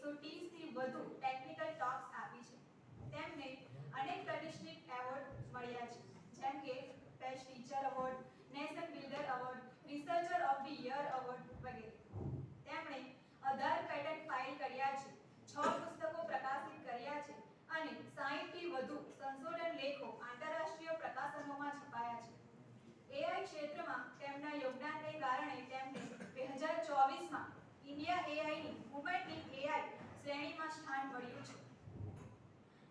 130 થી વધુ technical talks આપી છે. તેમને અનેક પ્રતિષ્ઠિત એવોર્ડ મળ્યા છે, જેમ કે best teacher award, nation builder award, researcher of the year award વગેરે. તેમણે 18 પેટન્ટ ફાઇલ કર્યા છે, 6 પુસ્તકો પ્રકાશિત કર્યા છે અને 60 થી વધુ સંશોધન લેખો આંતરરાષ્ટ્રીય પ્રકાશનોમાં છપાયા છે. AI ક્ષેત્રમાં તેમના યોગદાનને કારણે તેમને 2024માં ઇન્ડિયા AIની વુમન ઇન AI શ્રેણીમાં સ્થાન મળ્યું છે.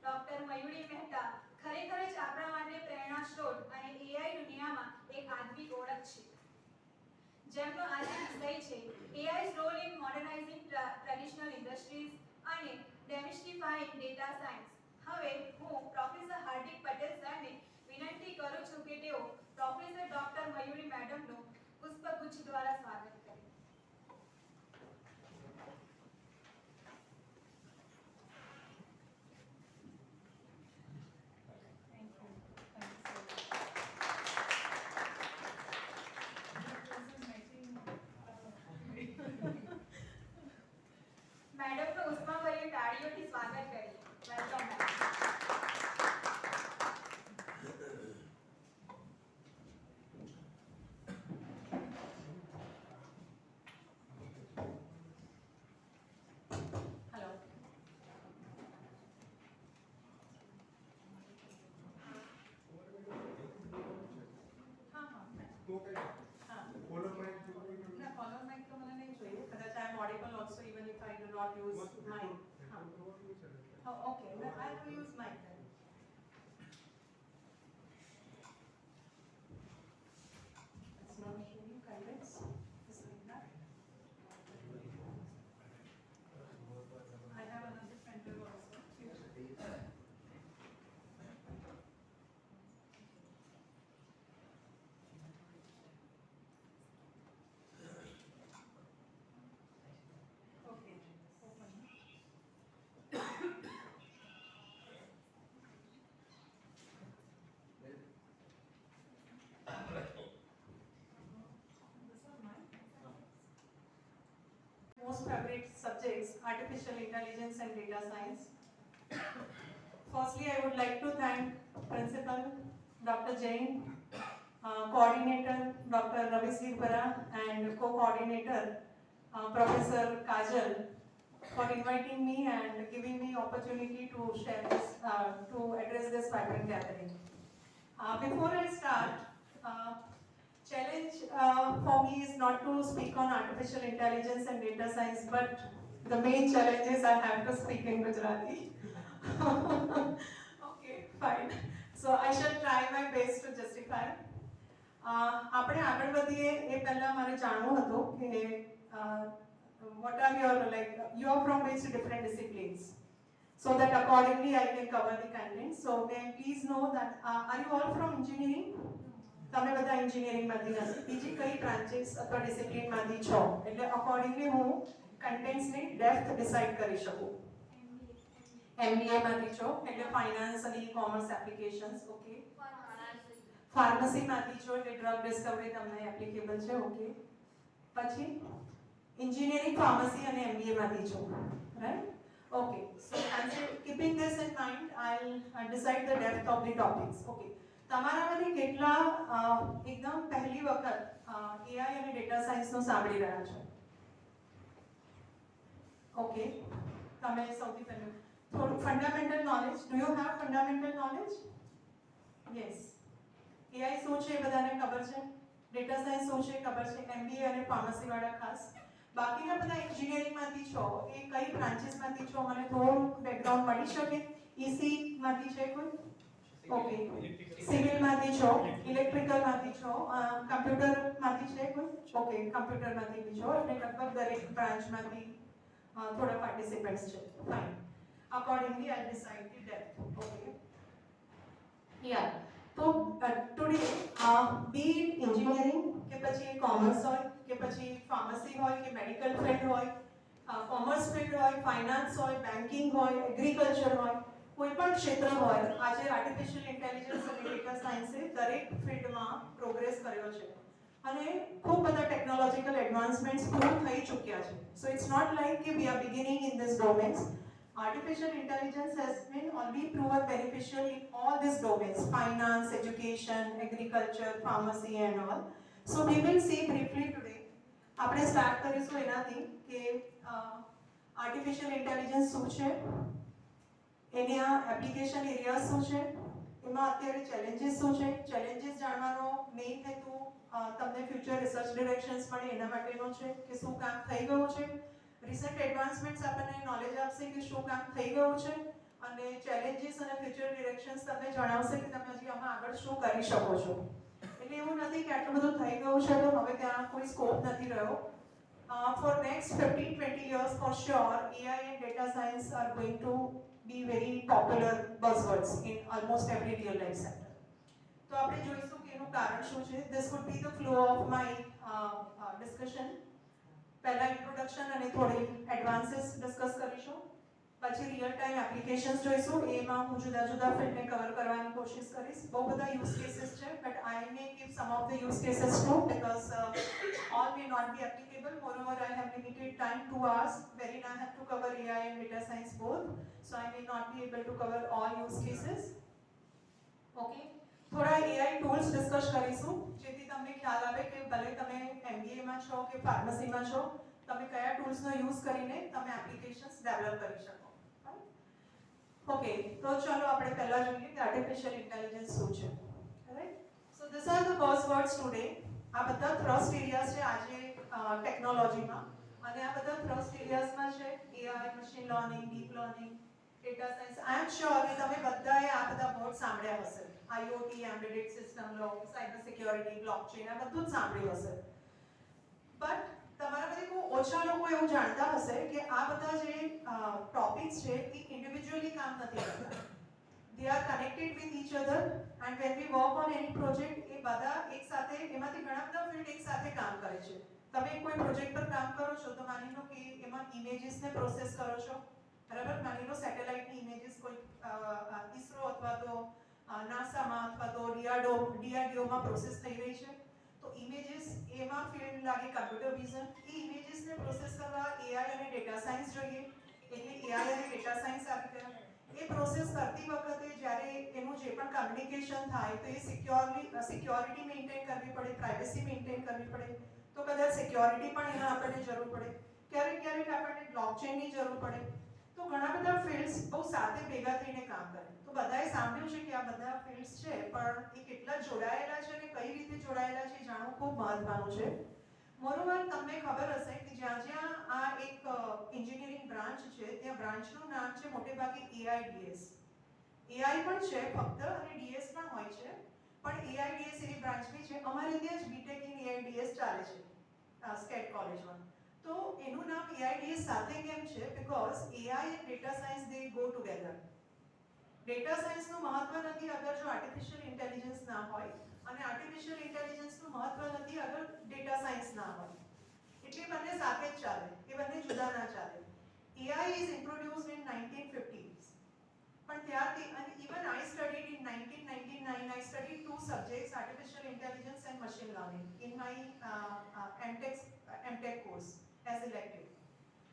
ડોક્ટર મયુરી મહેતા ખરેખર જ આપણા માટે પ્રેરણા સ્ત્રોત અને AI દુનિયામાં એક આગવી ઓળખ છે, જેમનો આજે વિષય છે AI's role in modernizing traditional industries અને demystifying data science. હવે હું પ્રોફેસર હાર્દિક પટેલ સરને વિનંતી કરું છું કે તેઓ પ્રોફેસર ડોક્ટર મયુરી મેડમનું પુષ્પગુચ્છ દ્વારા સ્વાગત કરે. મેડમનું ઉષ્માભર્યું તાળીઓથી સ્વાગત કરીએ. Welcome madam. Also, even if I do not use mic. Oh, okay. No, I will use mic then. Let's now show you guidance. Just like that. I have another printer also. Most favorite subjects, artificial intelligence and data science. Firstly, I would like to thank Principal Dr. Jain, Coordinator Dr. Ravi Sirpara and Co-Coordinator Professor Kajal for inviting me and giving me opportunity to share this, to address this vibrant gathering. Before I start, challenge for me is not to speak on artificial intelligence and data science, but the main challenge is I have to speak in Gujarati. Okay, fine. So I shall try my best to justify. આપણે આગળ વધીએ એ પહેલા મારે જાણવું હતું કે what are your, like, you are from which different disciplines, so that accordingly I can cover the content. So may I please know that are you all from engineering? તમે બધા એન્જિનિયરિંગમાંથી હશે. બીજી કઈ બ્રાન્ચીસ અથવા ડિસિપ્લિનમાંથી છો, એટલે અકોર્ડિંગલી હું કન્ટેન્ટ્સની depth decide કરી શકું. MBA માંથી છો એટલે ફાઇનાન્સ અને ઈ-કોમર્સ એપ્લિકેશન્સ. ઓકે. ફાર્મસીમાંથી છો એટલે ડ્રગ ડિસ્કવરી તમને એપ્લિકેબલ છે. ઓકે. પછી એન્જિનિયરિંગ, ફાર્મસી અને MBA માંથી છો, right? Okay. So keeping this in mind, I'll decide the depth of the topics. Okay. તમારામાંથી કેટલા એકદમ પહેલી વખત AI અને ડેટા સાયન્સનું સાંભળી રહ્યા છો? ઓકે. તમે સૌથી પહેલું થોડું fundamental knowledge. Do you have fundamental knowledge? Yes. AI શું છે એ બધાને ખબર છે? ડેટા સાયન્સ શું છે ખબર છે? MBA અને ફાર્મસી વાળા ખાસ. બાકીના બધા એન્જિનિયરિંગમાંથી છો, એ કઈ બ્રાન્ચીસમાંથી છો મને થોડું બેકગ્રાઉન્ડ મળી શકે? EC માંથી છે કોઈ? ઓકે. સિવિલમાંથી છો, ઇલેક્ટ્રિકલમાંથી છો, કમ્પ્યુટરમાંથી છે કોઈ? ઓકે, કમ્પ્યુટરમાંથી બી છો, એટલે લગભગ દરેક બ્રાન્ચમાંથી થોડા પાર્ટિસિપન્ટ્સ છે. Fine. Accordingly I decide the depth. Okay. Ya તો ટુડે બી ઇટ એન્જિનિયરિંગ કે પછી કોમર્સ હોય કે પછી ફાર્મસી હોય કે મેડિકલ ફિલ્ડ હોય, કોમર્સ ફિલ્ડ હોય, ફાઇનાન્સ હોય, બેન્કિંગ હોય, એગ્રીકલ્ચર હોય, કોઈ પણ ક્ષેત્ર હોય, આજે આર્ટિફિશિયલ ઇન્ટેલિજન્સ અને ડેટા સાયન્સે દરેક ફિલ્ડમાં પ્રોગ્રેસ કર્યો છે. અને ખૂબ બધા ટેકનોલોજીકલ એડવાન્સમેન્ટ્સ પ્રૂવ થઈ ચૂક્યા છે. સો ઇટ્સ નોટ લાઈક કે we are beginning in this domains. Artificial intelligence has been already proven beneficial in all these domains: finance, education, agriculture, pharmacy and all. So we will see briefly today. આપણે start કરીશું એનાથી કે artificial intelligence શું છે, એના application area શું છે, એમાં અત્યારે ચેલેન્જીસ શું છે. ચેલેન્જીસ જાણવાનો મેઇન હેતુ તમને ફ્યુચર રિસર્ચ ડિરેક્શન્સ મળે એના માટેનો છે કે શું કામ થઈ ગયું છે. રિસન્ટ એડવાન્સમેન્ટ્સ આપણને નોલેજ આપશે કે શું કામ થઈ ગયું છે, અને ચેલેન્જીસ અને ફ્યુચર ડિરેક્શન્સ તમને જણાવશે કે તમે હજી આમાં આગળ શું કરી શકો છો. એટલે એવું નથી કે આટલું બધું થઈ ગયું છે તો હવે ત્યાં કોઈ સ્કોપ નથી રહ્યો. For next 15-20 years for sure, AI and data science are going to be very popular buzzwords in almost every real life sector. તો આપણે જોઈશું કે એનું કારણ શું છે. This would be the flow of my discussion. પહેલા ઇન્ટ્રોડક્શન અને થોડી એડવાન્સીસ ડિસ્કસ કરીશું, પછી રિયલ ટાઈમ એપ્લિકેશન્સ જોઈશું. એમાં હું જુદા જુદા ફિલ્ડને કવર કરવાની કોશિશ કરીશ. બહુ બધા યુઝ કેસીસ છે, but I may give some of the use cases to because all may not be applicable. Moreover, I have limited time, 2 hours, wherein I have to cover AI and data science both. So I may not be able to cover all use cases. Okay. થોડા AI tools discuss કરીશું જેથી તમને ખ્યાલ આવે કે ભલે તમે MBA માં છો કે ફાર્મસીમાં છો, તમે કયા ટૂલ્સનો યુઝ કરીને તમે એપ્લિકેશન્સ ડેવલપ કરી શકો. ઓકે, તો ચાલો આપણે પહેલા જોઈએ કે આર્ટિફિશિયલ ઇન્ટેલિજન્સ શું છે. Right. So these are the buzzwords today. આ બધા થ્રસ્ટ એરિયાઝ છે આજે ટેકનોલોજીમાં, અને આ બધા થ્રસ્ટ એરિયાઝમાં છે AI, machine learning, deep learning, data science. I am sure કે તમે બધાએ આ બધા વર્ડ સાંભળ્યા હશે. IoT, embedded system, cyber security, blockchain, આ બધું જ સાંભળ્યું હશે. બટ તમારામાંથી બહુ ઓછા લોકો એવું જાણતા હશે કે આ બધા જે ટોપિક્સ છે એ ઇન્ડિવિજ્યુઅલી કામ નથી કરતા. They are connected with each other, and when we work on any project, એ બધા એક સાથે, એમાંથી ઘણા બધા ફિલ્ડ એક સાથે કામ કરે છે. તમે કોઈ પ્રોજેક્ટ પર કામ કરો છો તો માની લો કે એમાં ઇમેજીસને પ્રોસેસ કરો છો, બરાબર. માની લો સેટેલાઇટની ઇમેજીસ કોઈ ISRO અથવા તો નાસામાં અથવા તો DRDOમાં પ્રોસેસ થઈ રહી છે, તો ઇમેજીસ એમાં ફિલ્ડ લાગે કમ્પ્યુટર વિઝન. એ ઇમેજીસને પ્રોસેસ કરવા AI અને ડેટા સાયન્સ જોઈએ, એટલે AI અને ડેટા સાયન્સ આવી ગયા. એ પ્રોસેસ કરતી વખતે જ્યારે એનું જે પણ કમ્યુનિકેશન થાય તો એ સિક્યોરિટી મેન્ટેન કરવી પડે, પ્રાઇવસી મેન્ટેન કરવી પડે. તો કદાચ સિક્યોરિટી પણ એમાં આપણને જરૂર પડે, ક્યારેક ક્યારેક આપણને બ્લોકચેનની જરૂર પડે. તો ઘણા બધા ફિલ્ડ્સ બહુ સાથે ભેગા થઈને કામ કરે. તો બધાએ સાંભળ્યું છે કે આ બધા ફિલ્ડ્સ છે, પણ એ કેટલા જોડાયેલા છે અને કઈ રીતે જોડાયેલા છે જાણવું ખૂબ મહત્વનું છે. મોરોવર, તમને ખબર હશે કે જ્યાં જ્યાં આ એક એન્જિનિયરિંગ બ્રાન્ચ છે ત્યાં બ્રાન્ચનું નામ છે મોટે ભાગે AIDS. AI પણ છે ફક્ત, અને DS પણ હોય છે, પણ AIDS એવી બ્રાન્ચ બી છે. અમારે ત્યાં જ BTech in AIDS ચાલે છે સ્કેટ કોલેજમાં. તો એનું નામ AIDS સાથે કેમ છે? Because AI and data science they go together. Data સાયન્સનું મહત્વ નથી અગર જો આર્ટિફિશિયલ ઇન્ટેલિજન્સ ના હોય, અને આર્ટિફિશિયલ ઇન્ટેલિજન્સનું મહત્વ નથી અગર ડેટા સાયન્સ ના હોય. એટલે બંને સાથે જ ચાલે, એ બંને જુદા ના ચાલે. AI is introduced in 1950s, પણ ત્યારથી, અને even I studied in 1999, I studied 2 subjects, artificial intelligence and machine learning, in my MTech course as elective.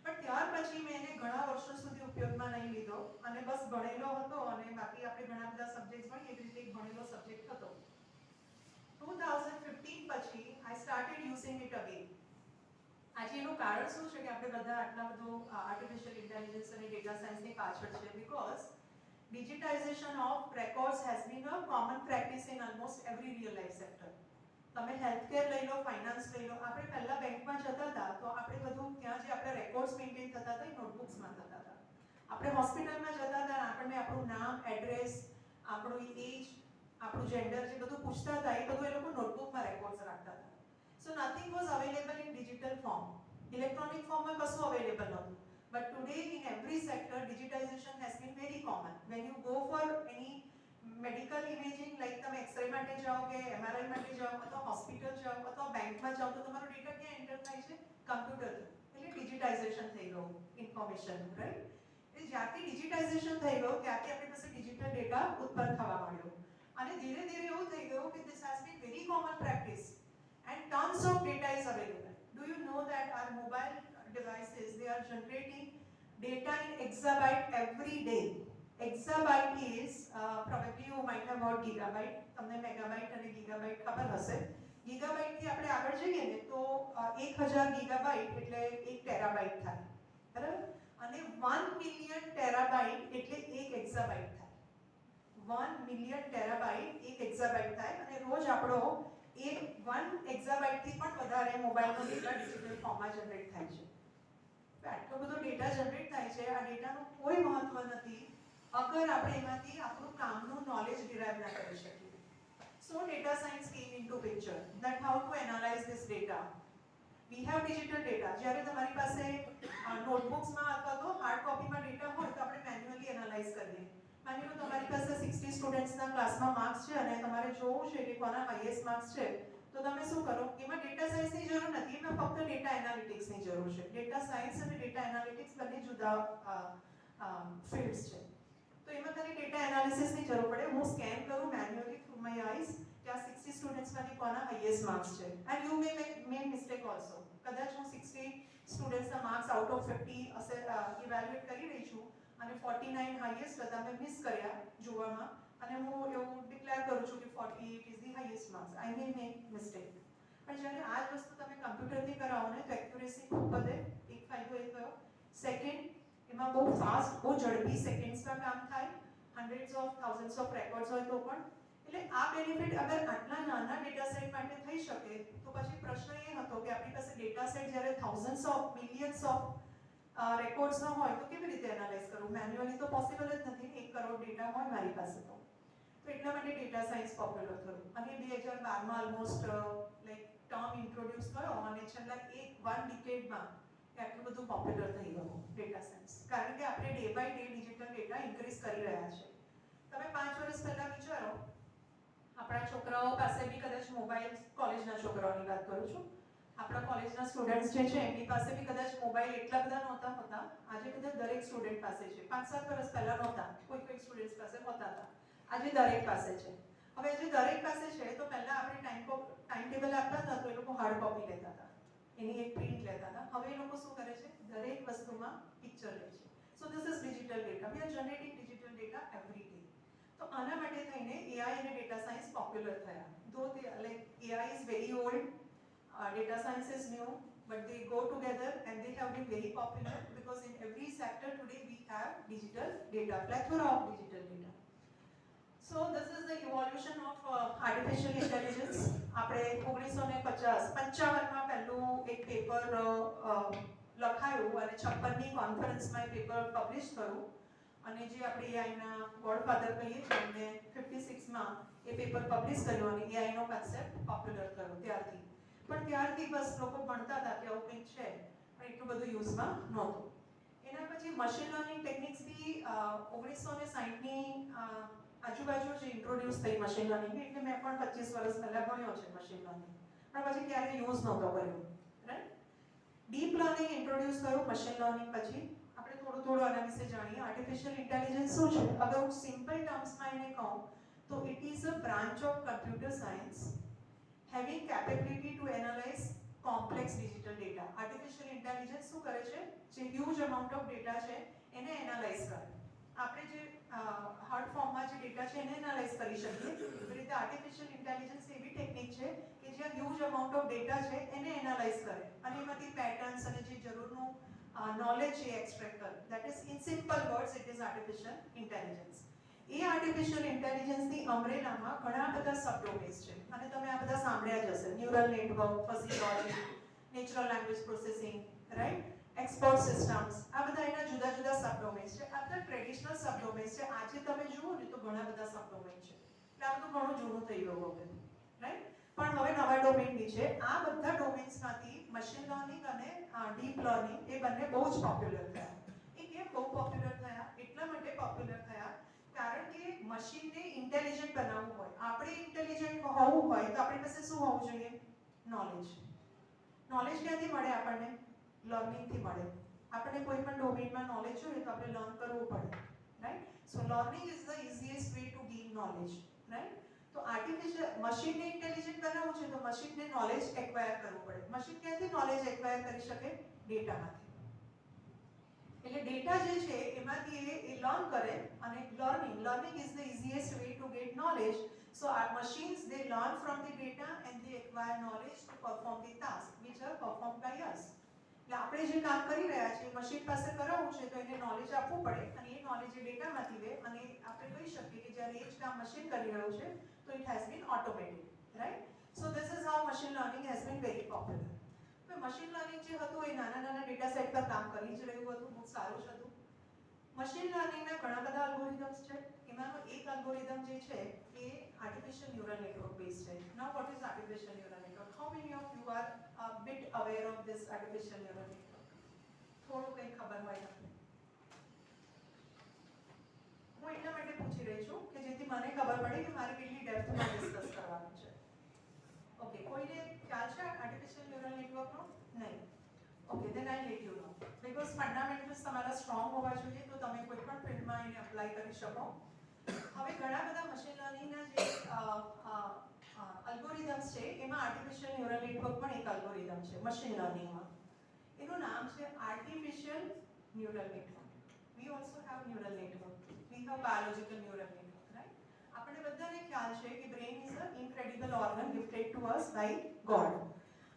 પણ ત્યાર પછી મેં એને ઘણા વર્ષો સુધી ઉપયોગમાં નહીં લીધો, અને બસ ભણેલો હતો, અને બાકી આપણે ઘણા બધા સબ્જેક્ટ્સ ભણીએ એવી રીતે એક ભણેલો સબ્જેક્ટ હતો. 2015 પછી I started using it again. આજે એનું કારણ શું છે કે આપણે બધા આટલા બધું આર્ટિફિશિયલ ઇન્ટેલિજન્સ અને ડેટા સાયન્સની પાછળ છે? Because digitization of records has been a common practice in almost every real life sector. તમે હેલ્થકેર લઈ લો, ફાઇનાન્સ લઈ લો. આપણે પહેલા બેંકમાં જતા હતા તો આપણે બધું ત્યાં જે આપણે રેકોર્ડ્સ મેન્ટેન થતા હતા એ નોટબુક્સમાં થતા હતા. આપણે હોસ્પિટલમાં જતા હતા, આપણને આપણું નામ, એડ્રેસ, આપણું એજ, આપણું જેન્ડર, જે બધું પૂછતા હતા એ બધું એ લોકો નોટબુકમાં રેકોર્ડ્સ રાખતા હતા. So nothing was available in digital form. Electronic ફોર્મમાં કશું અવેલેબલ નહોતું. But today in every sector digitization has been very common. When you go for any medical imaging, like તમે એક્સરે માટે જાઓ કે MRI માટે જાઓ અથવા હોસ્પિટલ જાઓ અથવા બેંકમાં જાઓ, તો તમારો ડેટા ક્યાં એન્ટર થાય છે? Computer through. એટલે ડિજિટાઇઝેશન થઈ ગયું ઇન્ફોર્મેશન, રાઈટ. એટલે જ્યારથી ડિજિટાઇઝેશન થઈ ગયું ત્યારથી આપણી પાસે ડિજિટલ ડેટા ઉત્પન્ન થવા માંડ્યો, અને ધીરે ધીરે એવું થઈ ગયું કે this has been very common practice, and tons of data is available. Do you know that our mobile devices, they are generating data in exabyte every day? Exabyte is probably you might have heard gigabyte. તમને megabyte અને gigabyte ખબર હશે. gigabyte થી આપણે આગળ જઈએ ને તો 1000 gigabyte એટલે 1 terabyte થાય. બરાબર? અને 1 million terabyte એટલે 1 exabyte થાય. 1 million terabyte 1 exabyte થાય અને રોજ આપણો 1 exabyte થી પણ વધારે મોબાઈલનો ડેટા ડિજિટલ ફોર્મમાં જનરેટ થાય છે. આટલો બધો ડેટા જનરેટ થાય છે. આ ડેટાનું કોઈ મહત્વ નથી અગર આપણે એમાંથી આપણું કામનું નોલેજ ડિરાઈવ ના કરી શકીએ. So data science came into picture that how to analyze this data. We have digital data. જ્યારે તમારી પાસે નોટબુક્સમાં અથવા તો હાર્ડ કોપીમાં ડેટા હોય તો આપણે મેન્યુઅલી એનાલાઇઝ કરીએ. માની લો તમારી પાસે 60 સ્ટુડન્ટ્સના ક્લાસમાં માર્ક્સ છે અને તમારે જોવું છે કે કોના હાઈએસ્ટ માર્ક્સ છે તો તમે શું કરો? એમાં ડેટા સાયન્સની જરૂર નથી, એમાં ફક્ત ડેટા એનાલિટિક્સની જરૂર છે. ડેટા સાયન્સ અને ડેટા એનાલિટિક્સ બંને જુદા ફિલ્ડ્સ છે. તો એમાં ખાલી ડેટા એનાલિસિસની જરૂર પડે. હું સ્કેન કરું મેન્યુઅલી થ્રુ માય આઈઝ કે આ 60 સ્ટુડન્ટ્સમાંથી કોના હાઈએસ્ટ માર્ક્સ છે. And you may mistake also. કદાચ હું 60 સ્ટુડન્ટ્સના માર્ક્સ આઉટ ઓફ 50 ઇવેલ્યુએટ કરી રહી છું અને 49 હાઈએસ્ટ હતા મેં મિસ કર્યા જોવામાં અને હું એવું ડિક્લેર કરું છું કે 48 is the highest marks. I May make mistake. પણ જ્યારે આ જ વસ્તુ તમે કમ્પ્યુટરથી કરાવો ને તો એક્યુરેસી ખૂબ વધે. એક ફાયદો એ થયો. સેકન્ડ, એમાં બહુ ફાસ્ટ, બહુ ઝડપી સેકન્ડ્સમાં કામ થાય. હન્ડ્રેડ્સ ઓફ થાઉઝન્ડ્સ ઓફ રેકોર્ડ્સ હોય તો પણ. એટલે આ બેનિફિટ અગર આટલા નાના ડેટા સેટ માટે થઈ શકે તો પછી પ્રશ્ન એ હતો કે આપણી પાસે ડેટા સેટ જ્યારે thousands of millions of records ન હોય તો કેવી રીતે એનાલાઇઝ કરવું? મેન્યુઅલી તો પોસિબલ જ નથી. 1 કરોડ ડેટા હોય મારી પાસે તો એટલા માટે ડેટા સાયન્સ પોપ્યુલર થયું અને 2012માં ઓલમોસ્ટ લાઈક ટર્મ ઇન્ટ્રોડ્યુસ થયો અને છેલ્લા 1 ડિકેડમાં આટલું બધું પોપ્યુલર થઈ ગયું ડેટા સાયન્સ. કારણ કે આપણે day by day digital data increase કરી રહ્યા છે. તમે 5 વર્ષ પહેલા વિચારો આપણા છોકરાઓ પાસે બી કદાચ મોબાઈલ, કોલેજના છોકરાઓની વાત કરું છું, આપણા કોલેજના સ્ટુડન્ટ્સ જે છે એમની પાસે બી કદાચ મોબાઈલ એટલા બધા નહોતા હોતા. આજે કદાચ દરેક સ્ટુડન્ટ પાસે છે. 5-7 વર્ષ પહેલા નહોતા, કોઈ સ્ટુડન્ટ્સ પાસે હોતા હતા. આજે દરેક પાસે છે. હવે જે દરેક પાસે છે તો પહેલા આપણે ટાઈમ ટેબલ આપતા હતા તો એ લોકો હાર્ડ કોપી લેતા હતા, એની એક પ્રિન્ટ લેતા હતા. હવે એ લોકો શું કરે છે? દરેક વસ્તુમાં પિક્ચર લે છે. સો this is digital data. We are generating digital data every day. તો આના માટે થઈને એઆઈ અને ડેટા સાયન્સ પોપ્યુલર થયા. ધો તે like AI is very old, data science is new, but they go together and they have been very popular because in every sector today we have digital data, plethora of digital data. So this is the evolution of artificial intelligence. આપણે 1955માં પહેલું એક paper લખાયું અને 56ની કોન્ફરન્સમાં એ paper publish થયું અને જે આપણે એઆઈના ગોડફાધર કહીએ છીએ એમને 56માં એ પેપર પબ્લિશ કર્યું અને એઆઈનો કન્સેપ્ટ પોપ્યુલર થયો ત્યારથી. પણ ત્યારથી બસ લોકો ભણતા હતા કે આવું કંઈક છે પણ એટલું બધું યુઝમાં નહોતું. એના પછી મશીન લર્નિંગ ટેકનિક્સ બી 1960ની આજુબાજુ જે ઇન્ટ્રોડ્યુસ થઈ મશીન લર્નિંગ, એટલે મેં પણ 25 વર્ષ પહેલાં ભણ્યો છે મશીન લર્નિંગ, પણ પછી ક્યારેય યુઝ નહોતો કર્યો. રાઈટ? ડીપ લર્નિંગ ઇન્ટ્રોડ્યુસ થયું મશીન લર્નિંગ પછી. આપણે થોડું આના વિશે જાણીએ. આર્ટિફિશિયલ ઇન્ટેલિજન્સ શું છે? અગર હું સિમ્પલ ટર્મ્સમાં એને કહું તો it is a branch of computer science having capability to analyze complex digital data. Artificial intelligence શું કરે છે? જે huge amount of data છે એને એનાલાઇઝ કરે. આપણે જે હાર્ડ ફોર્મમાં જે ડેટા છે એને એનાલાઇઝ કરી શકીએ. એવી રીતે આર્ટિફિશિયલ ઇન્ટેલિજન્સ એવી ટેકનિક છે કે જ્યાં હ્યુજ અમાઉન્ટ ઓફ ડેટા છે એને એનાલાઇઝ કરે અને એમાંથી પેટર્ન્સ અને જે જરૂરનું નોલેજ છે એક્સટ્રેક્ટ કરે. That is in simple words it is artificial intelligence. એ આર્ટિફિશિયલ ઇન્ટેલિજન્સની અમ્બ્રેલામાં ઘણા બધા સબડોમેન્સ છે અને તમે આ બધા સાંભળ્યા જ હશે. Neural network, physiology, natural language processing, right, expert systems, આ બધા એના જુદા જુદા સબડોમેન્સ છે. આ બધા ટ્રેડિશનલ સબડોમેન્સ છે. આજે તમે જુઓ ને તો ઘણા બધા સબડોમેન છે. એટલે આ બધું ઘણું જૂનું થઈ ગયું હવે, રાઈટ? પણ હવે નવા ડોમેન બી છે. આ બધા ડોમેન્સમાંથી મશીન લર્નિંગ અને ડીપ લર્નિંગ એ બંને બહુ જ પોપ્યુલર થયા. એ કેમ બહુ પોપ્યુલર થયા? એટલા માટે પોપ્યુલર થયા કારણ કે મશીનને ઇન્ટેલિજન્ટ બનાવવું હોય, આપણે ઇન્ટેલિજન્ટ હોવું હોય તો આપણી પાસે શું હોવું જોઈએ? નોલેજ. નોલેજ ક્યાંથી મળે આપણને? લર્નિંગથી મળે. આપણને કોઈ પણ ડોમેનમાં નોલેજ જોઈએ તો આપણે લર્ન કરવું પડે, right? So learning is the easiest way to gain knowledge, right? તો આર્ટિફિશિયલ મશીનને ઇન્ટેલિજન્ટ બનાવવું છે તો મશીનને નોલેજ એક્વાયર કરવું પડે. મશીન ક્યાંથી નોલેજ એક્વાયર કરી શકે? ડેટામાંથી. એટલે ડેટા જે છે એમાંથી એ લર્ન કરે અને learning is the easiest way to gate knowledge. So our machines, they learn from the data and they acquire knowledge to perform the tasks which are performed by us. એટલે આપણે જે કામ કરી રહ્યા છીએ મશીન પાસે કરાવવું છે તો એને નોલેજ આપવું પડે અને એ નોલેજ એ ડેટામાંથી લે અને આપણે કહી શકીએ કે જ્યારે એ જ કામ મશીન કરી રહ્યું છે તો it has been automated, right? So this is how machine learning has been very popular. તો મશીન લર્નિંગ જે હતું એ નાના ડેટા સેટ પર કામ કરી જ રહ્યું હતું, બહુ સારું જ હતું. મશીન લર્નિંગના ઘણા બધા અલ્ગોરિધમ્સ છે. એમાંનો એક અલ્ગોરિધમ જે છે એ આર્ટિફિશિયલ ન્યુરલ નેટવર્ક બેઝ છે. નાઉ what is artificial neural network? How many of you are a bit aware of this artificial neural network? થોડું કંઈ ખબર હોય તમને? હું એટલા માટે પૂછી રહી છું કે જેથી મને ખબર પડે કે મારે કેટલી ડેપ્થમાં ડિસ્કસ કરવાનું છે. ઓકે, કોઈને ખ્યાલ છે આર્ટિફિશિયલ ન્યુરલ નેટવર્કનો? નહીં. Okay, then I'll let you know. Because fundamentals તમારા સ્ટ્રોંગ હોવા જોઈએ તો તમે કોઈ પણ ફિલ્ડમાં એને અપ્લાય કરી શકો. હવે ઘણા બધા મશીન લર્નિંગના જે અલ્ગોરિધમ્સ છે એમાં આર્ટિફિશિયલ ન્યુરલ નેટવર્ક પણ એક અલ્ગોરિધમ છે મશીન લર્નિંગમાં. એનું નામ છે artificial neural network. We also have neural network. We have biological neural network, right? આપણે બધાને ખ્યાલ છે કે brain is a incredible organ gifted to us by God.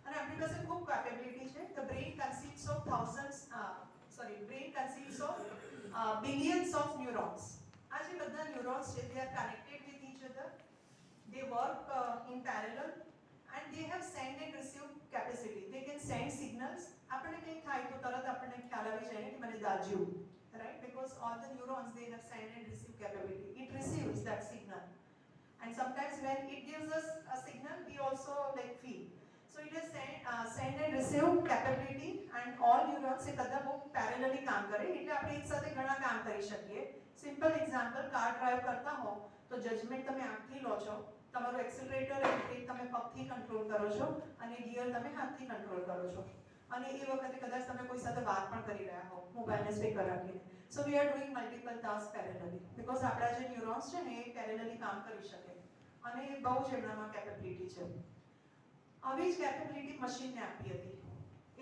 અને આપણી પાસે ખૂબ કેપેબિલિટી છે. The brain consists of billions of neurons. આ જે બધા ન્યુરોન્સ છે they are connected with each other. They work in parallel and they have send and receive capacity. They can send signals. આપણને કંઈ થાય તો તરત આપણને ખ્યાલ આવી જાય કે મને દાજ્યું, right? Because all the neurons, they have send and receive capability. It receives that signal. And sometimes when it gives us a signal, we also like feel. So it has send and receive capability and all neurons એ બધા બહુ parallelly કામ કરે એટલે આપણે એક સાથે ઘણા કામ કરી શકીએ. સિમ્પલ એક્ઝામ્પલ, કાર ડ્રાઈવ કરતા હો તો જજમેન્ટ તમે આંખથી લો છો, તમારું એક્સિલરેટર અને બ્રેક તમે પગથી કંટ્રોલ કરો છો અને ગિયર તમે હાથથી કંટ્રોલ કરો છો. અને એ વખતે કદાચ તમે કોઈ સાથે વાત પણ કરી રહ્યા હો મોબાઈલને સ્પીકર રાખીને. So we are doing multiple task parallelly because આપણા જે ન્યુરોન્સ છે ને એ પેરેલલી કામ કરી શકે અને એ બહુ જ એમનામાં કેપેબિલિટી છે. આવી જ કેપેબિલિટી મશીનને આપી હતી.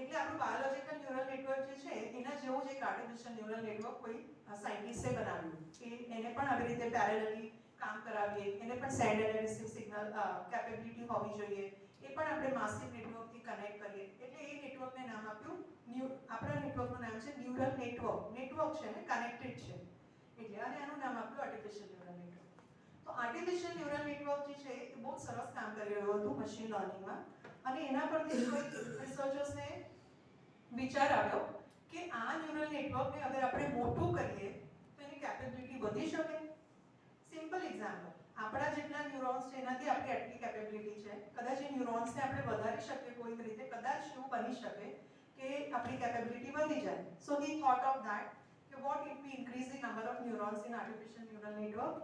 એટલે આપણું બાયોલોજિકલ ન્યુરલ નેટવર્ક જે છે એના જેવું જ એક આર્ટિફિશિયલ ન્યુરલ નેટવર્ક કોઈ સાયન્ટિસ્ટે બનાવ્યું કે એને પણ આવી રીતે પેરેલલી કામ કરાવીએ, એને પણ સેન્ડ અને રિસીવ સિગ્નલ કેપેબિલિટી હોવી જોઈએ. એ પણ આપણે માસિવ નેટવર્કથી કનેક્ટ કરીએ એટલે એ નેટવર્કને નામ આપ્યું આપણા નેટવર્કનું નામ છે ન્યુરલ નેટવર્ક. નેટવર્ક છે ને કનેક્ટેડ છે એટલે અને આનું નામ આપ્યું આર્ટિફિશિયલ ન્યુરલ નેટવર્ક. તો આર્ટિફિશિયલ ન્યુરલ નેટવર્ક જે છે એ બહુ સરસ કામ કરી રહ્યું હતું મશીન લર્નિંગમાં અને એના પરથી કોઈ રિસર્ચર્સને વિચાર આવ્યો કે આ ન્યુરલ નેટવર્કને અગર આપણે મોટું કરીએ તો એની કેપેબિલિટી વધી શકે. સિમ્પલ એક્ઝામ્પલ, આપણા જેટલા ન્યુરોન્સ છે એનાથી આપણી આટલી કેપેબિલિટી છે. કદાચ એ ન્યુરોન્સને આપણે વધારી શકીએ કોઈક રીતે, કદાચ એવું બની શકે કે આપણી કેપેબિલિટી વધી જાય. સો હી થોટ ઓફ ધેટ કે vote if V increase the number of neurons in artificial neural network,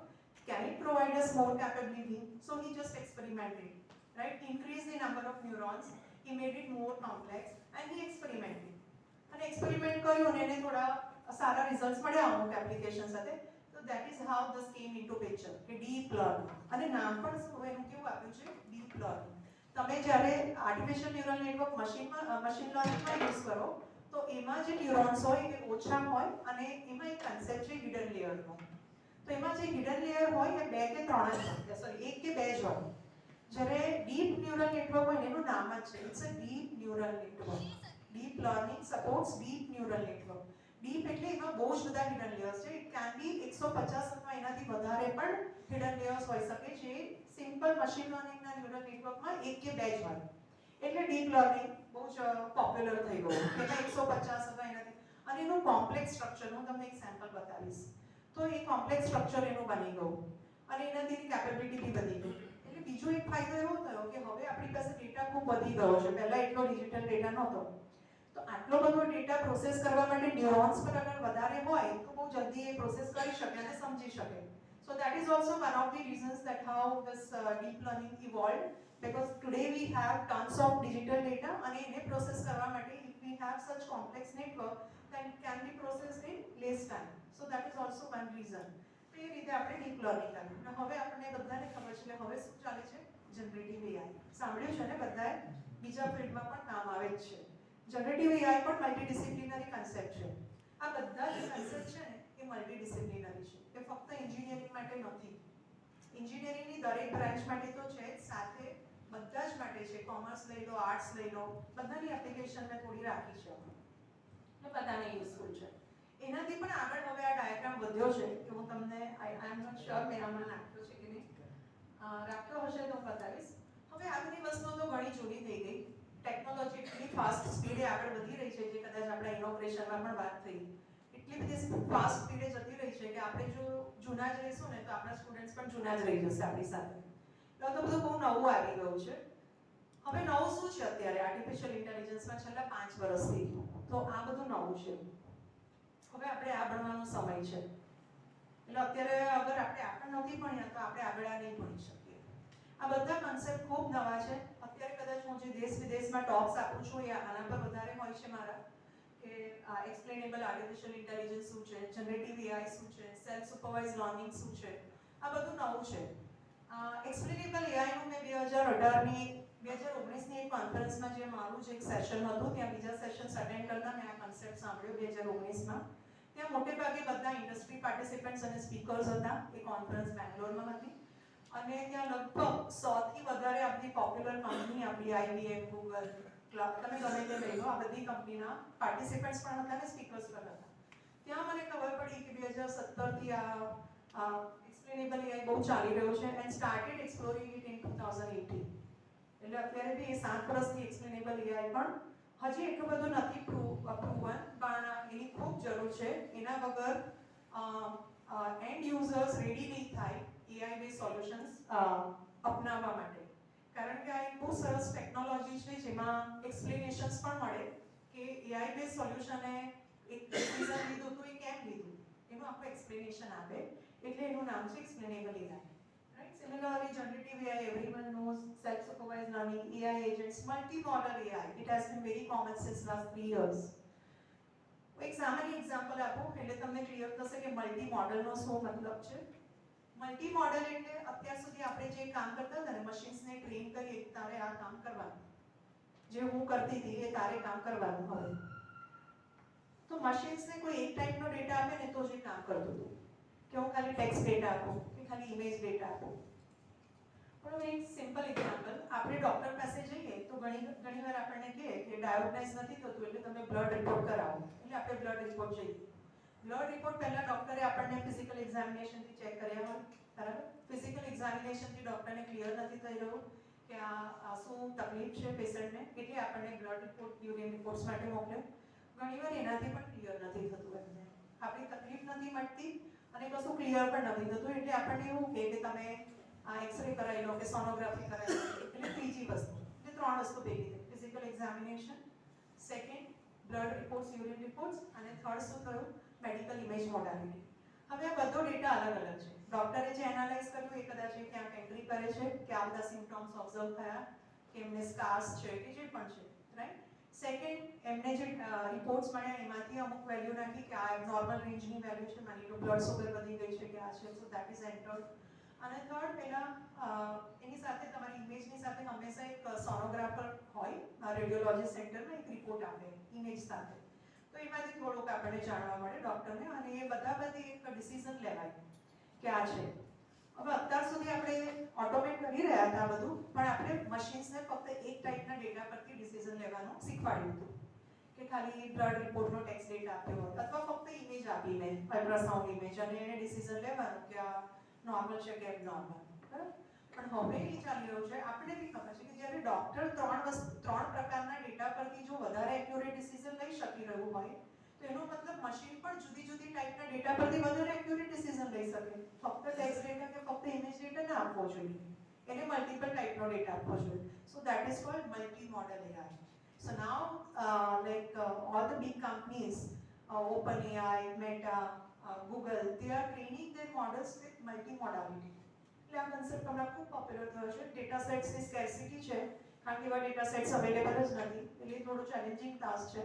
can it provide us more capability? So he just experimented, right? He increased the number of neurons, he made it more complex and he experimented. And experiment કર્યું અને એને થોડા સારા results મળ્યા અમુક application સાથે. So that is how this came into picture કે deep learning. અને નામ પણ એનું કેવું આપ્યું છે? deep learning. તમે જ્યારે આર્ટિફિશિયલ ન્યુરલ નેટવર્ક મશીન લર્નિંગમાં યુઝ કરો તો એમાં જે ન્યુરોન્સ હોય એ ઓછા હોય અને એમાં એક કન્સેપ્ટ છે હિડન લેયરનો. તો એમાં જે હિડન લેયર હોય એ 2 કે 3 જ હોય, સોરી 1 કે 2 જ હોય. જ્યારે ડીપ ન્યુરલ નેટવર્ક હોય એનું નામ જ છે it's a deep neural network. Deep learning supports deep neural network. Deep એટલે એમાં બહુ જ બધા હિડન લેયર્સ છે. ઇટ કેન બી 150 અથવા એનાથી વધારે પણ હિડન લેયર્સ હોઈ શકે જે સિમ્પલ મશીન લર્નિંગના ન્યુરલ નેટવર્કમાં 1 કે 2 જ હોય. એટલે ડીપ લર્નિંગ બહુ જ પોપ્યુલર થઈ ગયું એમાં 150 અથવા એનાથી. અને એનું કોમ્પ્લેક્સ સ્ટ્રક્ચર હું તમને એક સેમ્પલ બતાવીશ. તો એ કોમ્પ્લેક્સ સ્ટ્રક્ચર એનું બની ગયું અને એનાથી કેપેબિલિટી બી વધી ગઈ. એટલે બીજો એક ફાયદો એવો થયો કે હવે આપણી પાસે ડેટા ખૂબ વધી ગયો છે. પહેલા એટલો ડિજિટલ ડેટા નહોતો. તો આટલો બધો ડેટા પ્રોસેસ કરવા માટે ન્યુરોન્સ પર અગર વધારે હોય તો બહુ જલ્દી એ પ્રોસેસ કરી શકે અને સમજી શકે. So that is also one of the reasons that how this deep learning evolved, because today we have tons of digital data and એને પ્રોસેસ કરવા માટે if we have such complex network then it can be processed in less time. So that is also one reason. તો એ રીતે આપણે deep learning કર્યું. અને હવે આપણને બધાને ખબર છે કે હવે શું ચાલે છે, જનરેટિવ એઆઈ. સાંભળ્યું છે ને બધાએ? બીજા ફિલ્ડમાં પણ કામ આવે જ છે. જનરેટિવ એઆઈ પણ મલ્ટીડિસિપ્લિનરી કન્સેપ્ટ છે. આ બધા જે કન્સેપ્ટ છે ને એ મલ્ટીડિસિપ્લિનરી છે. એ ફક્ત એન્જિનિયરિંગ માટે નથી. એન્જિનિયરિંગની દરેક બ્રાન્ચ માટે તો છે જ, સાથે બધા જ માટે છે. કોમર્સ લઈ લો, આર્ટ્સ લઈ લો, બધાની એપ્લિકેશન મેં થોડી રાખી છે એટલે બધાને યુઝફુલ છે. એનાથી પણ આગળ હવે આ ડાયાગ્રામ વધ્યો છે કે હું તમને આઈ એમ નોટ શ્યોર મેં આમાં નાખ્યો છે કે નહીં, રાખ્યો હશે તો હું બતાવીશ. હવે આ બધી વસ્તુઓ તો ઘણી જૂની થઈ ગઈ. ટેકનોલોજી એટલી ફાસ્ટ સ્પીડે આગળ વધી રહી છે જે કદાચ આપણા ઇનોગ્રેશનમાં પણ વાત થઈ. એટલી બધી ફાસ્ટ સ્પીડે જતી રહી છે કે આપણે જો જૂના જ રહીશું ને તો આપણા સ્ટુડન્ટ્સ પણ જૂના જ રહી જશે આપણી સાથે. એટલે તો બધું બહુ નવું આવી ગયું છે. હવે નવું શું છે અત્યારે આર્ટિફિશિયલ ઇન્ટેલિજન્સમાં છેલ્લા 5 વર્ષથી? તો આ બધું નવું છે. હવે આપણે આ ભણવાનો સમય છે. એટલે અત્યારે અગર આપણે આ પણ નથી ભણ્યા તો આપણે આગળ આ નહીં ભણી શકીએ. આ બધા કન્સેપ્ટ ખૂબ નવા છે. અત્યારે કદાચ હું જે દેશ વિદેશમાં ટોક્સ આપું છું એ આના પર વધારે હોય છે મારા, કે એક્સપ્લેનેબલ આર્ટિફિશિયલ ઇન્ટેલિજન્સ શું છે, જનરેટિવ એઆઈ શું છે, સેલ્ફ સુપરવાઇઝ લર્નિંગ શું છે, આ બધું નવું છે. એક્સપ્લેનેબલ એઆઈનું મેં 2019ની એક કોન્ફરન્સમાં જે મારું જે એક સેશન હતું ત્યાં બીજા સેશન્સ અટેન્ડ કરતા મેં આ કન્સેપ્ટ સાંભળ્યો 2019માં. ત્યાં મોટે ભાગે બધા ઇન્ડસ્ટ્રી પાર્ટિસિપન્ટ્સ અને સ્પીકર્સ હતા. એ કોન્ફરન્સ બેંગ્લોરમાં હતી અને ત્યાં લગભગ 100 થી વધારે આપણી પોપ્યુલર કંપની, આપણી IBM, Google, તમે ગમે તે લઈ લો, આ બધી કંપનીના પાર્ટિસિપન્ટ્સ પણ હતા અને સ્પીકર્સ પણ હતા. ત્યાં મને ખબર પડી કે 2017 થી આ એક્સપ્લેનેબલ એઆઈ બહુ ચાલી રહ્યો છે and started exploring it in 2018. એટલે અત્યારે બી 7 વર્ષથી એક્સપ્લેનેબલ એઆઈ પણ હજી એટલું બધું નથી પ્રૂવન, પણ એની ખૂબ જરૂર છે. એના વગર એન્ડ યુઝર્સ રેડી નહીં થાય એઆઈ બેઝ સોલ્યુશન્સ અપનાવવા માટે. કારણ કે આ એક બહુ સરસ ટેકનોલોજી છે જેમાં એક્સપ્લેનેશન્સ પણ મળે કે એઆઈ બેઝ સોલ્યુશને એક ડિસિઝન લીધું તો એ કેમ લીધું એનું આખું એક્સપ્લેનેશન આપે. એટલે એનું નામ છે એક્સપ્લેનેબલ AI. Right? Similarly, generative AI, everyone knows, self-supervised learning, AI agents, multi-modal AI. It has been very common since last 3 years. એક સામાન્ય એક્ઝામ્પલ આપું એટલે તમને ક્લિયર થશે કે મલ્ટી મોડલનો શું મતલબ છે. મલ્ટી મોડલ એટલે અત્યાર સુધી આપણે જે કામ કરતા હતા ને, મશીન્સને ટ્રેન કરીએ તારે આ કામ કરવાનું, જે હું કરતી હતી એ તારે કામ કરવાનું. હવે તો મશીન્સને કોઈ એક ટાઈપનો ડેટા આપે ને તો જ એ કામ કરતું હતું કે હું ખાલી ટેક્સ્ટ ડેટા આપું કે ખાલી ઇમેજ ડેટા આપું. પણ એક સિમ્પલ એક્ઝામ્પલ, આપણે ડોક્ટર પાસે જઈએ તો ઘણીવાર આપણને કહે કે ડાયાગ્નોઝ નથી થતું એટલે તમે બ્લડ રિપોર્ટ કરાવો. એટલે આપણે બ્લડ રિપોર્ટ જઈએ. બ્લડ રિપોર્ટ પહેલા ડોક્ટરે આપણને ફિઝિકલ એક્ઝામિનેશનથી ચેક કર્યા હોય, બરાબર? ફિઝિકલ એક્ઝામિનેશનથી ડોક્ટરને ક્લિયર નથી થઈ રહ્યું કે આ શું તકલીફ છે પેશન્ટને, એટલે આપણને બ્લડ રિપોર્ટ, યુરિન રિપોર્ટ્સ માટે મોકલે. ઘણીવાર એનાથી પણ ક્લિયર નથી થતું એમને. આપણી તકલીફ નથી મટતી અને કશું ક્લિયર પણ નથી થતું એટલે આપણને એવું કહે કે તમે એક્સરે કરાવી લો કે સોનોગ્રાફી કરાવી લો. એટલે ત્રીજી વસ્તુ, એટલે 3 વસ્તુ ભેગી થઈ: physical examination, second blood reports, urine reports, અને થર્ડ શું થયું? Medical image modality. હવે આ બધો ડેટા અલગ અલગ છે. ડોક્ટરે જે એનાલાઇઝ કર્યું એ કદાચ એ ક્યાંક એન્ટ્રી કરે છે કે આ બધા સિમ્પટોમ્સ ઓબ્ઝર્વ થયા, કે એમને સ્કાર્સ છે કે જે પણ છે, રાઈટ? સેકન્ડ, એમને જે રિપોર્ટ્સ મળ્યા એમાંથી અમુક વેલ્યુ નાખી કે આ નોર્મલ રેન્જની વેલ્યુ છે, માની લો બ્લડ સુગર વધી ગઈ છે કે આ છે, સો ધેટ ઇઝ એન્ટર્ડ. અને થર્ડ, પહેલા એની સાથે તમારી ઇમેજની સાથે હંમેશા એક સોનોગ્રાફર હોય રેડિયોલોજી સેન્ટરમાં, એક રિપોર્ટ આપે ઇમેજ સાથે. તો એમાંથી થોડુંક આપણને જાણવા મળે ડૉક્ટરને અને એ બધી એક ડિસિઝન લેવાય કે આ છે. હવે અત્યાર સુધી આપણે ઓટોમેટ કરી રહ્યા હતા બધું, પણ આપણે મશીન્સને ફક્ત એક ટાઈપના ડેટા પરથી ડિસિઝન લેવાનું શીખવાડ્યું હતું કે ખાલી બ્લડ રિપોર્ટનો ટેક્સ્ટ ડેટા આપ્યો હોય અથવા ફક્ત ઇમેજ આપીને, અલ્ટ્રાસાઉન્ડ ઇમેજ, અને એને ડિસિઝન લેવાનું કે આ નોર્મલ છે કે એબનોર્મલ. બરાબર? પણ હવે એ ચાલી રહ્યું છે, આપણને બી ખબર છે કે જ્યારે ડૉક્ટર 3 પ્રકારના ડેટા પરથી જો વધારે એક્યુરેટ ડિસિઝન લઈ શકી રહ્યું હોય તો એનો મતલબ મશીન પણ જુદી જુદી ટાઈપના ડેટા પરથી વધારે એક્યુરેટ ડિસિઝન લઈ શકે. ફક્ત ટેક્સ્ટ ડેટા કે ફક્ત ઇમેજ ડેટા ના આપવો જોઈએ, એને મલ્ટિપલ ટાઈપનો ડેટા આપવો જોઈએ. So that is called multi modal AI. So now all the big companies, OpenAI, Meta, Google, they are training their models with multimodality. એટલે આ કન્સેપ્ટ હમણાં ખૂબ પોપ્યુલર થયો છે. ડેટા સેટ્સની સ્કેર્સિટી છે કારણ કે એવા ડેટા સેટ્સ અવેલેબલ જ નથી, એટલે થોડું ચેલેન્જિંગ ટાસ્ક છે.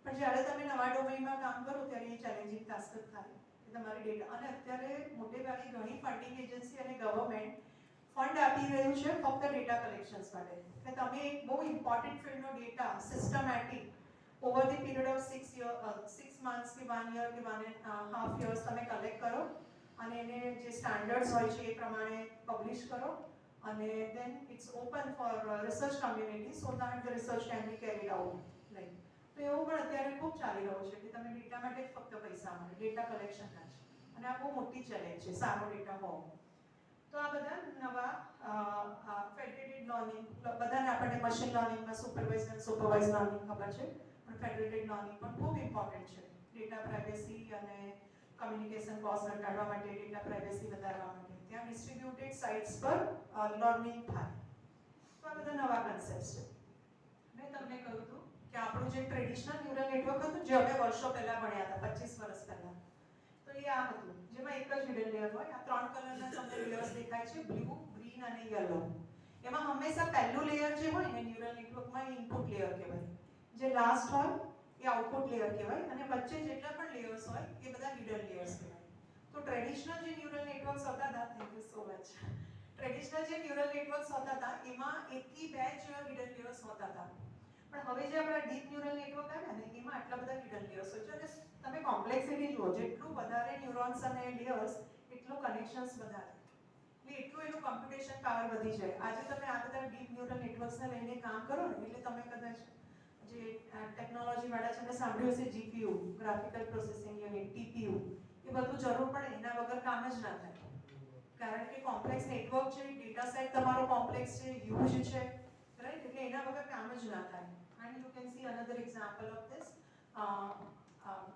પણ જ્યારે તમે નવા ડોમેનમાં કામ કરો ત્યારે એ ચેલેન્જિંગ ટાસ્ક જ થાય. કે તમારી ડેટા, અને અત્યારે મોટે ભાગે ઘણી ફંડિંગ એજન્સી અને ગવર્મેન્ટ ફંડ આપી રહ્યું છે ફક્ત ડેટા કલેક્શન્સ માટે, કે તમે એક બહુ ઇમ્પોર્ટન્ટ ફિલ્ડનો data systematic over the period of 6 months કે 1 year કે 1.5 years તમે કલેક્ટ કરો અને એને જે સ્ટાન્ડર્ડ્સ હોય છે એ પ્રમાણે પબ્લિશ કરો, અને then it's open for research community so that the research can be carried out. Like, તો એવું પણ અત્યારે ખૂબ ચાલી રહ્યું છે કે તમે ડેટા માટે ફક્ત પૈસા મળે, ડેટા કલેક્શનના છે, અને આ બહુ મોટી ચેલેન્જ છે સારો ડેટા હોવો. તો આ બધા નવા ફેડરેટેડ લર્નિંગ, બધાને આપણને મશીન લર્નિંગમાં સુપરવાઇઝ અને સુપરવાઇઝ લર્નિંગ ખબર છે, પણ ફેડરેટેડ લર્નિંગ પણ ખૂબ ઇમ્પોર્ટન્ટ છે ડેટા પ્રાઇવેસી અને કમ્યુનિકેશન કોસ્ટ ઘટાડવા માટે, ડેટા પ્રાઇવેસી વધારવા માટે. ત્યાં ડિસ્ટ્રીબ્યુટેડ સાઇટ્સ પર લર્નિંગ થાય. તો આ બધા નવા કન્સેપ્ટ છે. મેં તમને કહ્યું હતું કે આપણું જે ટ્રેડિશનલ ન્યુરલ નેટવર્ક હતું, જે અમે વર્ષો પહેલા ભણ્યા હતા, 25 વર્ષ પહેલા, તો એ આ હતું જેમાં એક જ હિડન લેયર હોય. આ 3 કલરના તમને લેયર્સ દેખાય છે, બ્લુ, ગ્રીન અને યલો. એમાં હંમેશા પહેલું લેયર જે હોય ને ન્યુરલ નેટવર્કમાં, એ ઇનપુટ લેયર કહેવાય. જે લાસ્ટ હોય એ આઉટપુટ લેયર કહેવાય, અને વચ્ચે જેટલા પણ લેયર્સ હોય એ બધા હિડન લેયર્સ કહેવાય. તો ટ્રેડિશનલ જે ન્યુરલ નેટવર્ક્સ હોતા હતા, thank you so much, traditional જે ન્યુરલ નેટવર્ક્સ હોતા હતા એમાં 1 થી 2 જ હિડન લેયર્સ હોતા હતા. પણ હવે જે આપણા ડીપ ન્યુરલ નેટવર્ક આવ્યા ને એમાં આટલા બધા હિડન લેયર્સ હોય છે, અને તમે કોમ્પ્લેક્સિટી જુઓ, જેટલું વધારે ન્યુરોન્સ અને લેયર્સ એટલું કનેક્શન્સ વધારે, એટલે એટલું એનું કમ્પ્યુટેશન પાવર વધી જાય. આજે તમે આ બધા ડીપ ન્યુરલ નેટવર્ક્સને લઈને કામ કરો ને એટલે તમે કદાચ જે ટેકનોલોજી વાળા છે એમને સાંભળ્યું હશે, જીપીયુ, ગ્રાફિકલ પ્રોસેસિંગ યુનિટ, ટીપીયુ, એ બધું જરૂર પડે, એના વગર કામ જ ના થાય. કારણ કે કોમ્પ્લેક્સ નેટવર્ક છે, ડેટા સેટ તમારો કોમ્પ્લેક્સ છે, હ્યુજ છે, રાઈટ? એટલે એના વગર કામ જ ના થાય. And you can see another example of this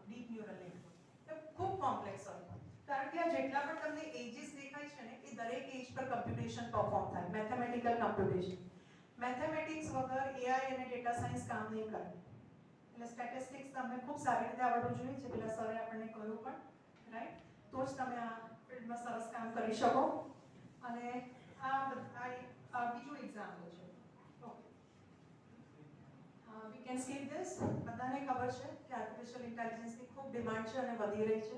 deep neural network. ખૂબ કોમ્પ્લેક્સ હોય, કારણ કે આ જેટલા પણ તમને એજીસ દેખાય છે ને એ દરેક એજ પર કમ્પ્યુટેશન પરફોર્મ થાય, મેથેમેટિકલ કમ્પ્યુટેશન. મેથેમેટિક્સ વગર એઆઈ અને ડેટા સાયન્સ કામ નહીં કરે. એટલે સ્ટેટિસ્ટિક્સ તમને ખૂબ સારી રીતે આવડવું જોઈએ, જે પેલા સરે આપણને કહ્યું પણ, રાઈટ? તો જ તમે આ ફિલ્ડમાં સરસ કામ કરી શકો. અને આ બીજું એક્ઝામ્પલ છે. Okay, we can skip this. બધાને ખબર છે કે આર્ટિફિશિયલ ઇન્ટેલિજન્સની ખૂબ ડિમાન્ડ છે અને વધી રહી છે.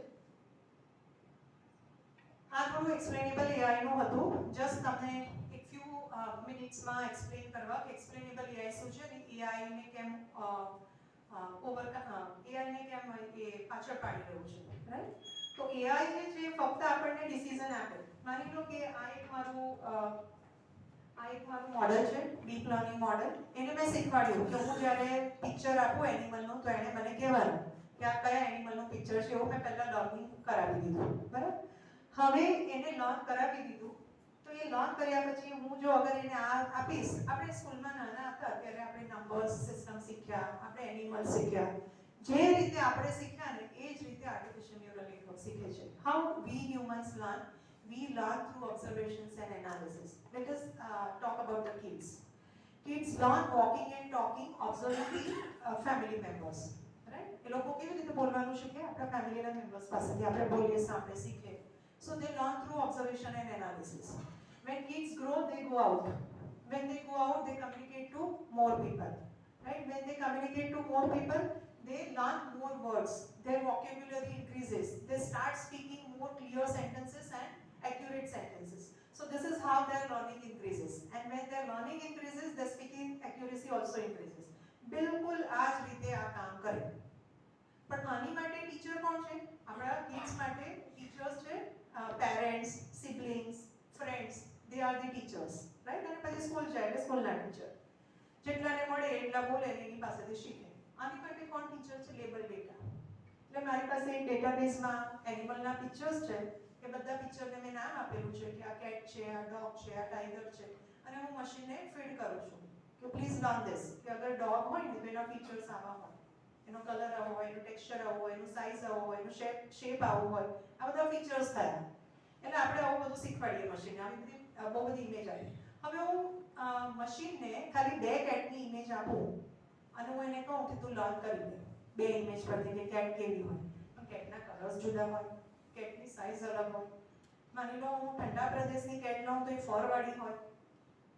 આ થોડું એક્સપ્લેનેબલ એઆઈ નું હતું. જસ્ટ તમને એક ફ્યુ મિનિટ્સમાં એક્સપ્લેન કરવા કે એક્સપ્લેનેબલ એઆઈ શું છે અને એઆઈ ને કેમ એઆઈ ને કેમ એ પાછળ પાડી રહ્યું છે, રાઈટ? તો એઆઈ જે છે ફક્ત આપણને ડિસિઝન આપે. માની લો કે આ એક મારું મોડેલ છે, ડીપ લર્નિંગ મોડેલ. એને મેં શીખવાડ્યું કે હું જ્યારે પિક્ચર આપું એનિમલનું તો એને મને કહેવાનું કે આ કયા એનિમલનું પિક્ચર છે, એવું મેં પહેલા લર્નિંગ કરાવી દીધું, બરાબર? હવે એને લર્ન કરાવી દીધું, તો એ લર્ન કર્યા પછી હું જો અગર એને આ આપીશ, આપણે સ્કૂલમાં નાના હતા ત્યારે આપણે નંબર્સ સિસ્ટમ શીખ્યા, આપણે એનિમલ શીખ્યા, જે રીતે આપણે શીખ્યા ને એ જ રીતે આર્ટિફિશિયલ ન્યુરલ નેટવર્ક શીખે છે. How we humans learn? We learn through observations and analysis. Let us talk about the kids. Kids learn walking and talking, observing the family members. Right? એ લોકો કેવી રીતે બોલવાનું શીખે? આપણા ફેમિલીના મેમ્બર્સ પાસેથી આપણે બોલીએ, સાંભળે, શીખે. So they learn through observation and analysis. When kids grow, they go out. When they go out, they communicate to more people. Right? When they communicate to more people, they learn more words. Their vocabulary increases. They start speaking more clear sentences and accurate sentences. So this is how their learning increases. And when their learning increases, their speaking accuracy also increases. બિલકુલ આ જ રીતે આ કામ કરે. પણ આની માટે ટીચર કોણ છે? આપણા કિડ્સ માટે ટીચર્સ છે, parents, siblings, friends, they are the teachers, right? અને પછી સ્કૂલ જાય એટલે સ્કૂલના ટીચર જેટલાને મળે એટલા બોલે એની પાસેથી શીખે. આની માટે કોણ ટીચર છે? Label data. એટલે મારી પાસે એક ડેટાબેઝમાં એનિમલના પિક્ચર્સ છે, કે બધા પિક્ચરને મેં નામ આપેલું છે કે આ કેટ છે, આ ડોગ છે, આ ટાઈગર છે, અને હું મશીનને ફીડ કરું છું કે પ્લીઝ લર્ન ધીસ. કે અગર ડોગ હોય ને તો એના ફીચર્સ આવા હોય, એનો કલર આવો હોય, એનું ટેક્સચર આવું હોય, એનું સાઇઝ આવો હોય, એનું શેપ આવું હોય, આ બધા ફીચર્સ થયા. એટલે આપણે આવું બધું શીખવાડીએ મશીનને. આવી બધી બહુ બધી ઇમેજ આવી. હવે હું મશીનને ખાલી 2 કેટની ઇમેજ આપું અને હું એને કહું કે તું લર્ન કરી દે 2 ઇમેજ પરથી કે કેટ કેવી હોય. પણ કેટના કલર્સ જુદા હોય, કેટની સાઇઝ અલગ હોય. માની લો હું ઠંડા પ્રદેશની કેટ લઉં તો એ ફરવાળી હોય,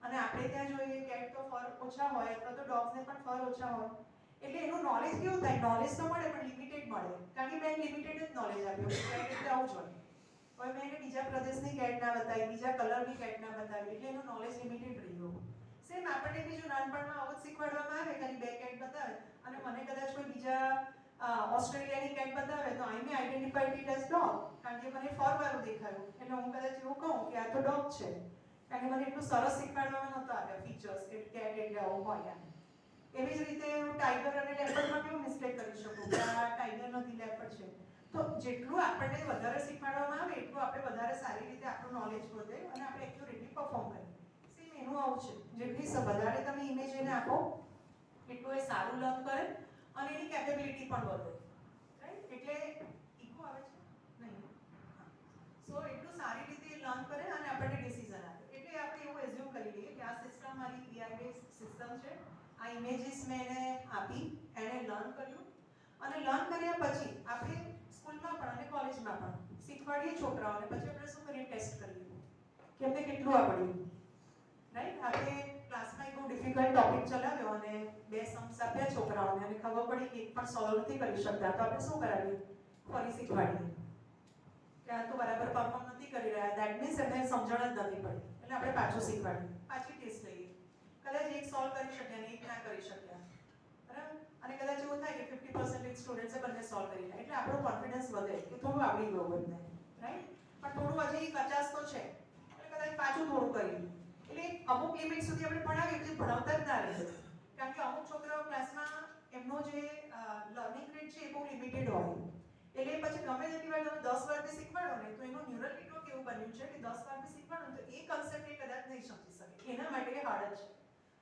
અને આપણે ત્યાં જોઈએ કેટ તો ફર ઓછા હોય, અથવા તો ડોગ્સને પણ ફર ઓછા હોય. એટલે એનું નોલેજ કેવું થાય, નોલેજ તો મળે પણ લિમિટેડ મળે, કારણ કે મેં લિમિટેડ જ નોલેજ આપ્યું કેટ એટલે આવું જ હોય. હવે મેં એને બીજા પ્રદેશની કેટ ના બતાવી, બીજા કલરની કેટ ના બતાવી, એટલે એનું નોલેજ લિમિટેડ રહી ગયું. સેમ આપણને બીજું નાનપણમાં આવું જ શીખવાડવામાં આવે, ખાલી બે કેટ બતાવે અને મને કદાચ કોઈ બીજા ઓસ્ટ્રેલિયાની કેટ બતાવે તો આઈ મે આઈડેન્ટિફાઈડ ઇટ એઝ ડોગ, કારણ કે મને ફર વાળું દેખાયું, એટલે હું કદાચ એવું કહું કે આ તો ડોગ છે, કારણ કે મને એટલું સરસ શીખવાડવામાં નહોતા આવ્યા ફીચર્સ કે કેટ એટલે આવું હોય. એવી જ રીતે હું ટાઈગર અને લેપર્ડમાં કેવું મિસ્ટેક કરી શકું કે આ ટાઈગર નથી લેપર્ડ છે. તો જેટલું આપણને વધારે શીખવાડવામાં આવે એટલું આપણે વધારે સારી રીતે આપણું નોલેજ વધે અને આપણે એક્યુરેટલી પરફોર્મ કરીએ. સેમ એનું આવું છે, જેટલી વધારે તમે ઇમેજ એને આપો એટલું એ સારું લર્ન કરે અને એની કેપેબિલિટી પણ વધે, રાઈટ? એટલે ઇકો આવે છે નહીં, સો એટલું સારી રીતે લર્ન કરે અને આપણને ડિસિઝન આપે. એટલે આપણે એવું એઝ્યુમ કરી લઈએ કે આ સિસ્ટમ મારી AI બેઝ સિસ્ટમ છે, આ ઇમેજીસ મેં એને આપી, એને લર્ન કર્યું અને લર્ન કર્યા પછી આપણે સ્કૂલમાં પણ અને કોલેજમાં પણ શીખવાડીએ છોકરાઓને, પછી આપણે શું કરીએ, ટેસ્ટ કરીએ કે એમને કેટલું આવડ્યું, રાઈટ? આપણે ક્લાસમાં એક બહુ ડિફિકલ્ટ ટોપિક ચલાવ્યો અને બે સમ્સ આપ્યા છોકરાઓને અને ખબર પડી કે એક પણ સોલ્વ નથી કરી શકતા, તો આપણે શું કરાવીએ, ફરી શીખવાડીએ કે આ તો બરાબર પરફોર્મ નથી કરી રહ્યા, દેટ મીન્સ એમને સમજણ જ નથી પડી, એટલે આપણે પાછું શીખવાડીએ, પાછી ટેસ્ટ લઈએ, કદાચ એક સોલ્વ કરી શક્યા ને એક ના કરી શક્યા, બરાબર? અને કદાચ એવું થાય કે 50% સ્ટુડન્ટ્સે બંને સોલ્વ કરી લે, એટલે આપણો કોન્ફિડન્સ વધે કે થોડું આવડી ગયું બંને, રાઈટ? પણ થોડું હજી 50 તો છે, એટલે કદાચ પાછું થોડું કરીએ. એટલે અમુક લિમિટ સુધી આપણે ભણાવીએ એટલે ભણાવતા જ ના રહે, કારણ કે અમુક છોકરાઓ ક્લાસમાં એમનો જે લર્નિંગ રેટ છે એ બહુ લિમિટેડ હોય, એટલે પછી ગમે તેટલી વાર તમે 10 વાર બી શીખવાડો ને તો એનું ન્યુરલ નેટવર્ક એવું બન્યું છે કે 10 વાર બી શીખવાડો તો એ કન્સેપ્ટ એ કદાચ નહીં સમજી શકે, એના માટે હાર્ડ જ છે.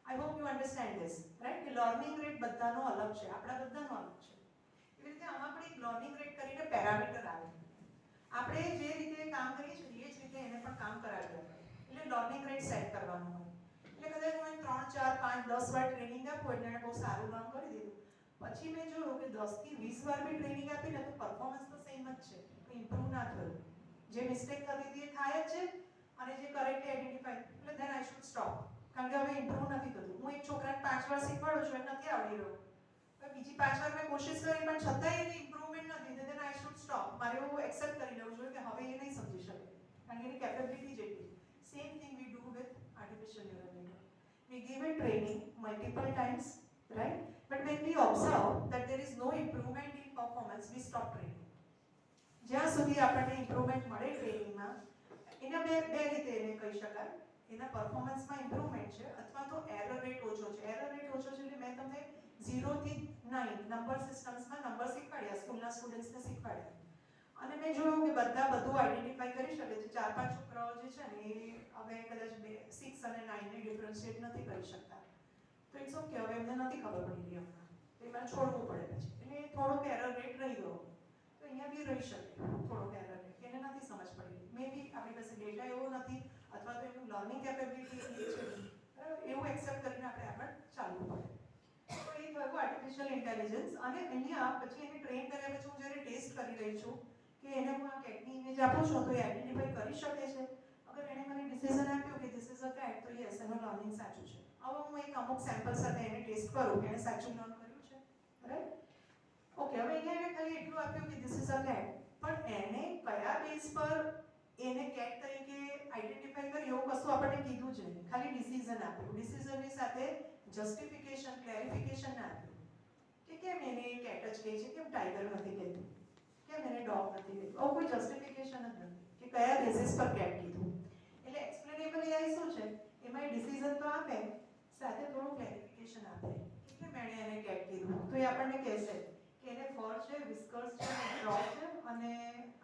I hope you understand this, right? કે લર્નિંગ રેટ બધાનો અલગ છે, આપણા બધાનો અલગ છે. એવી રીતે આમાં પણ એક લર્નિંગ રેટ કરીને પેરામીટર આવે, આપણે જે રીતે કામ કરીએ છીએ એ જ રીતે એને પણ કામ કરાવી દેવાનું, એટલે લર્નિંગ રેટ સેટ કરવાનું હોય. એટલે કદાચ હું 3, 4, 5, 10 વાર ટ્રેનિંગ આપું એટલે એને બહુ સારું લર્ન કરી દીધું, પછી મેં જોયું કે 10 થી 20 વાર બી ટ્રેનિંગ આપીને તો પરફોર્મન્સ તો સેમ જ છે, ઇમ્પ્રૂવ ના થયું, જે મિસ્ટેક થતી હતી એ થાય જ છે અને જે કરેક્ટલી આઈડેન્ટિફાઈ, એટલે ધેન આઈ શુડ સ્ટોપ, કારણ કે હવે ઇમ્પ્રૂવ નથી થતું. હું એક છોકરાને 5 વાર શીખવાડું છું, એ નથી આવડી રહ્યું, હવે બીજી 5 વાર મેં કોશિશ કરી પણ છતાંય એને ઇમ્પ્રુવમેન્ટ નથી, ધેન આઈ શુડ સ્ટોપ. મારે એવું એક્સેપ્ટ કરી લેવું જોઈએ કે હવે એ નહીં સમજી શકે, કારણ કે એની કેપેબિલિટી જેટલી. Same thing we do with artificial neural network. We give it training multiple times, right? But when we observe that there is no improvement in performance, we stop training. જ્યાં સુધી આપણને ઇમ્પ્રુવમેન્ટ મળે ટ્રેનિંગમાં, એના બે રીતે એને કહી શકાય, એના પરફોર્મન્સમાં ઇમ્પ્રુવમેન્ટ છે અથવા તો એરર રેટ ઓછો છે. એરર રેટ ઓછો છે એટલે મેં તમને 0 થી 9 નંબર સિસ્ટમ્સમાં નંબર શીખવાડ્યા, સ્કૂલના સ્ટુડન્ટ્સને શીખવાડ્યા અને મેં જોયું કે બધા બધું આઈડેન્ટિફાઈ કરી શકે છે. 4-5 છોકરાઓ જે છે ને એ હવે કદાચ 6 અને 9 ને ડિફરન્શિએટ નથી કરી શકતા, તો ઇટ્સ ઓકે, હવે એમને નથી ખબર પડી રહી હમણાં, તો એમાં છોડવું પડે પછી, એટલે થોડોક એરર રેટ રહી ગયો. તો અહીંયા બી રહી શકે થોડોક એરર રેટ, કે એને નથી સમજ પડી, મે બી આપણી પાસે ડેટા એવો નથી અથવા તો એનું લર્નિંગ કેપેબિલિટી એટલી છે, બરાબર? એવું એક્સેપ્ટ કરીને આપણે આગળ ચાલવું પડે. તો એ થયું આર્ટિફિશિયલ ઇન્ટેલિજન્સ. અને અહીંયા પછી એને ટ્રેન કર્યા પછી હું જ્યારે ટેસ્ટ કરી રહી છું કે એને હું આ કેટની ઇમેજ આપું છું તો એ આઈડેન્ટિફાઈ કરી શકે છે, અગર એને મને ડિસિઝન આપ્યું કે ધીસ ઇઝ અ કેટ, તો યસ, એનું લર્નિંગ સાચું છે. હવે હું એક અમુક સેમ્પલ સાથે એને ટેસ્ટ કરું કે એને સાચું લર્ન કર્યું છે, રાઈટ? ઓકે, હવે અહીંયા એને ખાલી એટલું આપ્યું કે ધીસ ઇઝ અ કેટ, પણ એને કયા બેઝ પર એને કેટ તરીકે આઈડેન્ટિફાઈ કરી એવું કશું આપણને કીધું જ નહીં, ખાલી ડિસિઝન આપ્યું. ડિસિઝનની સાથે જસ્ટિફિકેશન, ક્લેરિફિકેશન ના આપ્યું કે કેમ એને કેટ જ કહે છે, કેમ ટાઈગર નથી કહેતું, કેમ એને ડોગ નથી કહેતું, આવું કોઈ જસ્ટિફિકેશન જ નથી કે કયા બેઝિસ પર કેટ કીધું. એટલે એક્સપ્લેનેબલ AI શું છે, એમાં ડિસિઝન તો આપે, સાથે થોડું ક્લેરિફિકેશન આપે એટલે મેં એને કેટ કીધું, તો એ આપણને કહેશે કે એને ફર છે, વિસ્કર્સ છે, ડ્રો છે અને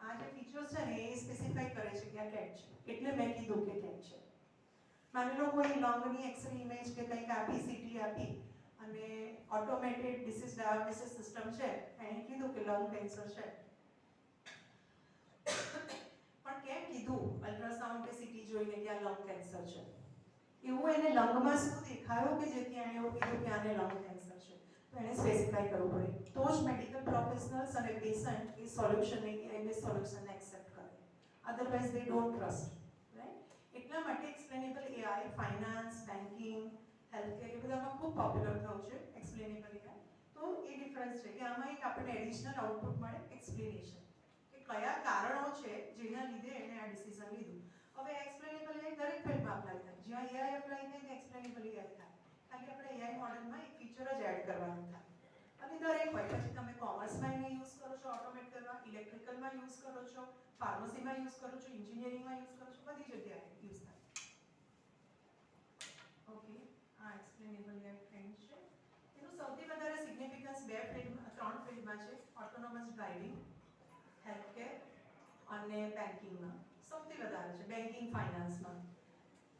આ જે ફીચર્સ છે ને એ સ્પેસિફાઈ કરે છે કે આ કેટ છે, એટલે મેં કીધું કે કેટ છે. માની લો કોઈ લંગની એક્સરે ઇમેજ કે કંઈક આપી, સીટી આપી અને ઓટોમેટેડ ડિસીઝ ડાયાગ્નોસિસ સિસ્ટમ છે, એને કીધું કે લંગ કેન્સર છે, પણ કેમ કીધું અલ્ટ્રાસાઉન્ડ કે સીટી જોઈને કે આ લંગ કેન્સર છે, એવું એને લંગમાં શું દેખાયું કે જેથી એને એવું કીધું કે આને લંગ કેન્સર છે, તો એને સ્પેસિફાઈ કરવું પડે. તો જ મેડિકલ પ્રોફેશનલ્સ અને પેશન્ટ એ સોલ્યુશનને એ સોલ્યુશનને એક્સેપ્ટ કરે, otherwise they don't trust, right? એટલા માટે એક્સપ્લેનેબલ AI ફાઇનાન્સ, બેન્કિંગ, હેલ્થકેર એ બધામાં ખૂબ પોપ્યુલર થયું છે એક્સપ્લેનેબલ AI. તો એ ડિફરન્સ છે કે આમાં એક આપણને એડિશનલ આઉટપુટ મળે એક્સપ્લેનેશન કે કયા કારણો છે જેના લીધે એણે આ ડિસિઝન લીધું. હવે એક્સપ્લેનેબલ એ દરેક ફિલ્ડમાં અપ્લાય થાય. જ્યાં એઆઈ અપ્લાય થાય ત્યાં એક્સપ્લેનેબલ એઆઈ થાય. ખાલી આપણે એઆઈ મોડેલમાં એક ફીચર જ એડ કરવાનું થાય. અને દરેક હોય પછી તમે કોમર્સમાં એને યુઝ કરો છો ઓટોમેટ કરવા, ઇલેક્ટ્રિકલમાં યુઝ કરો છો, ફાર્મસીમાં યુઝ કરો છો, એન્જિનિયરિંગમાં યુઝ કરો છો, બધી જગ્યાએ યુઝ થાય. ઓકે, આ એક્સપ્લેનેબલ એઆઈ ટ્રેન્ડ છે. એનું સૌથી વધારે સિગ્નિફિકન્સ ત્રણ ફિલ્ડમાં છે: ઓટોનોમસ ડ્રાઇવિંગ, હેલ્થકેર અને બેન્કિંગમાં. સૌથી વધારે છે બેન્કિંગ ફાઇનાન્સમાં,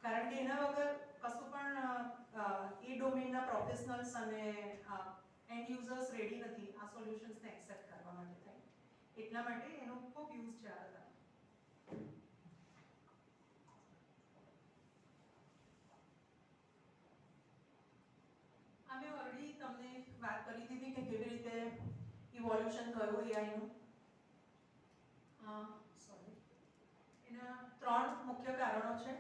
કારણ કે એના વગર કશું પણ એ ડોમેનના પ્રોફેશનલ્સ અને એન્ડ યુઝર્સ રેડી નથી આ સોલ્યુશન્સને એક્સેપ્ટ કરવા માટે થાય. એટલા માટે એનો ખૂબ યુઝ છે આ બધા. અમે ઓલરેડી તમને વાત કરી દીધી કે કેવી રીતે ઇવોલ્યુશન થયું એઆઈનું. એના ત્રણ મુખ્ય કારણો છે.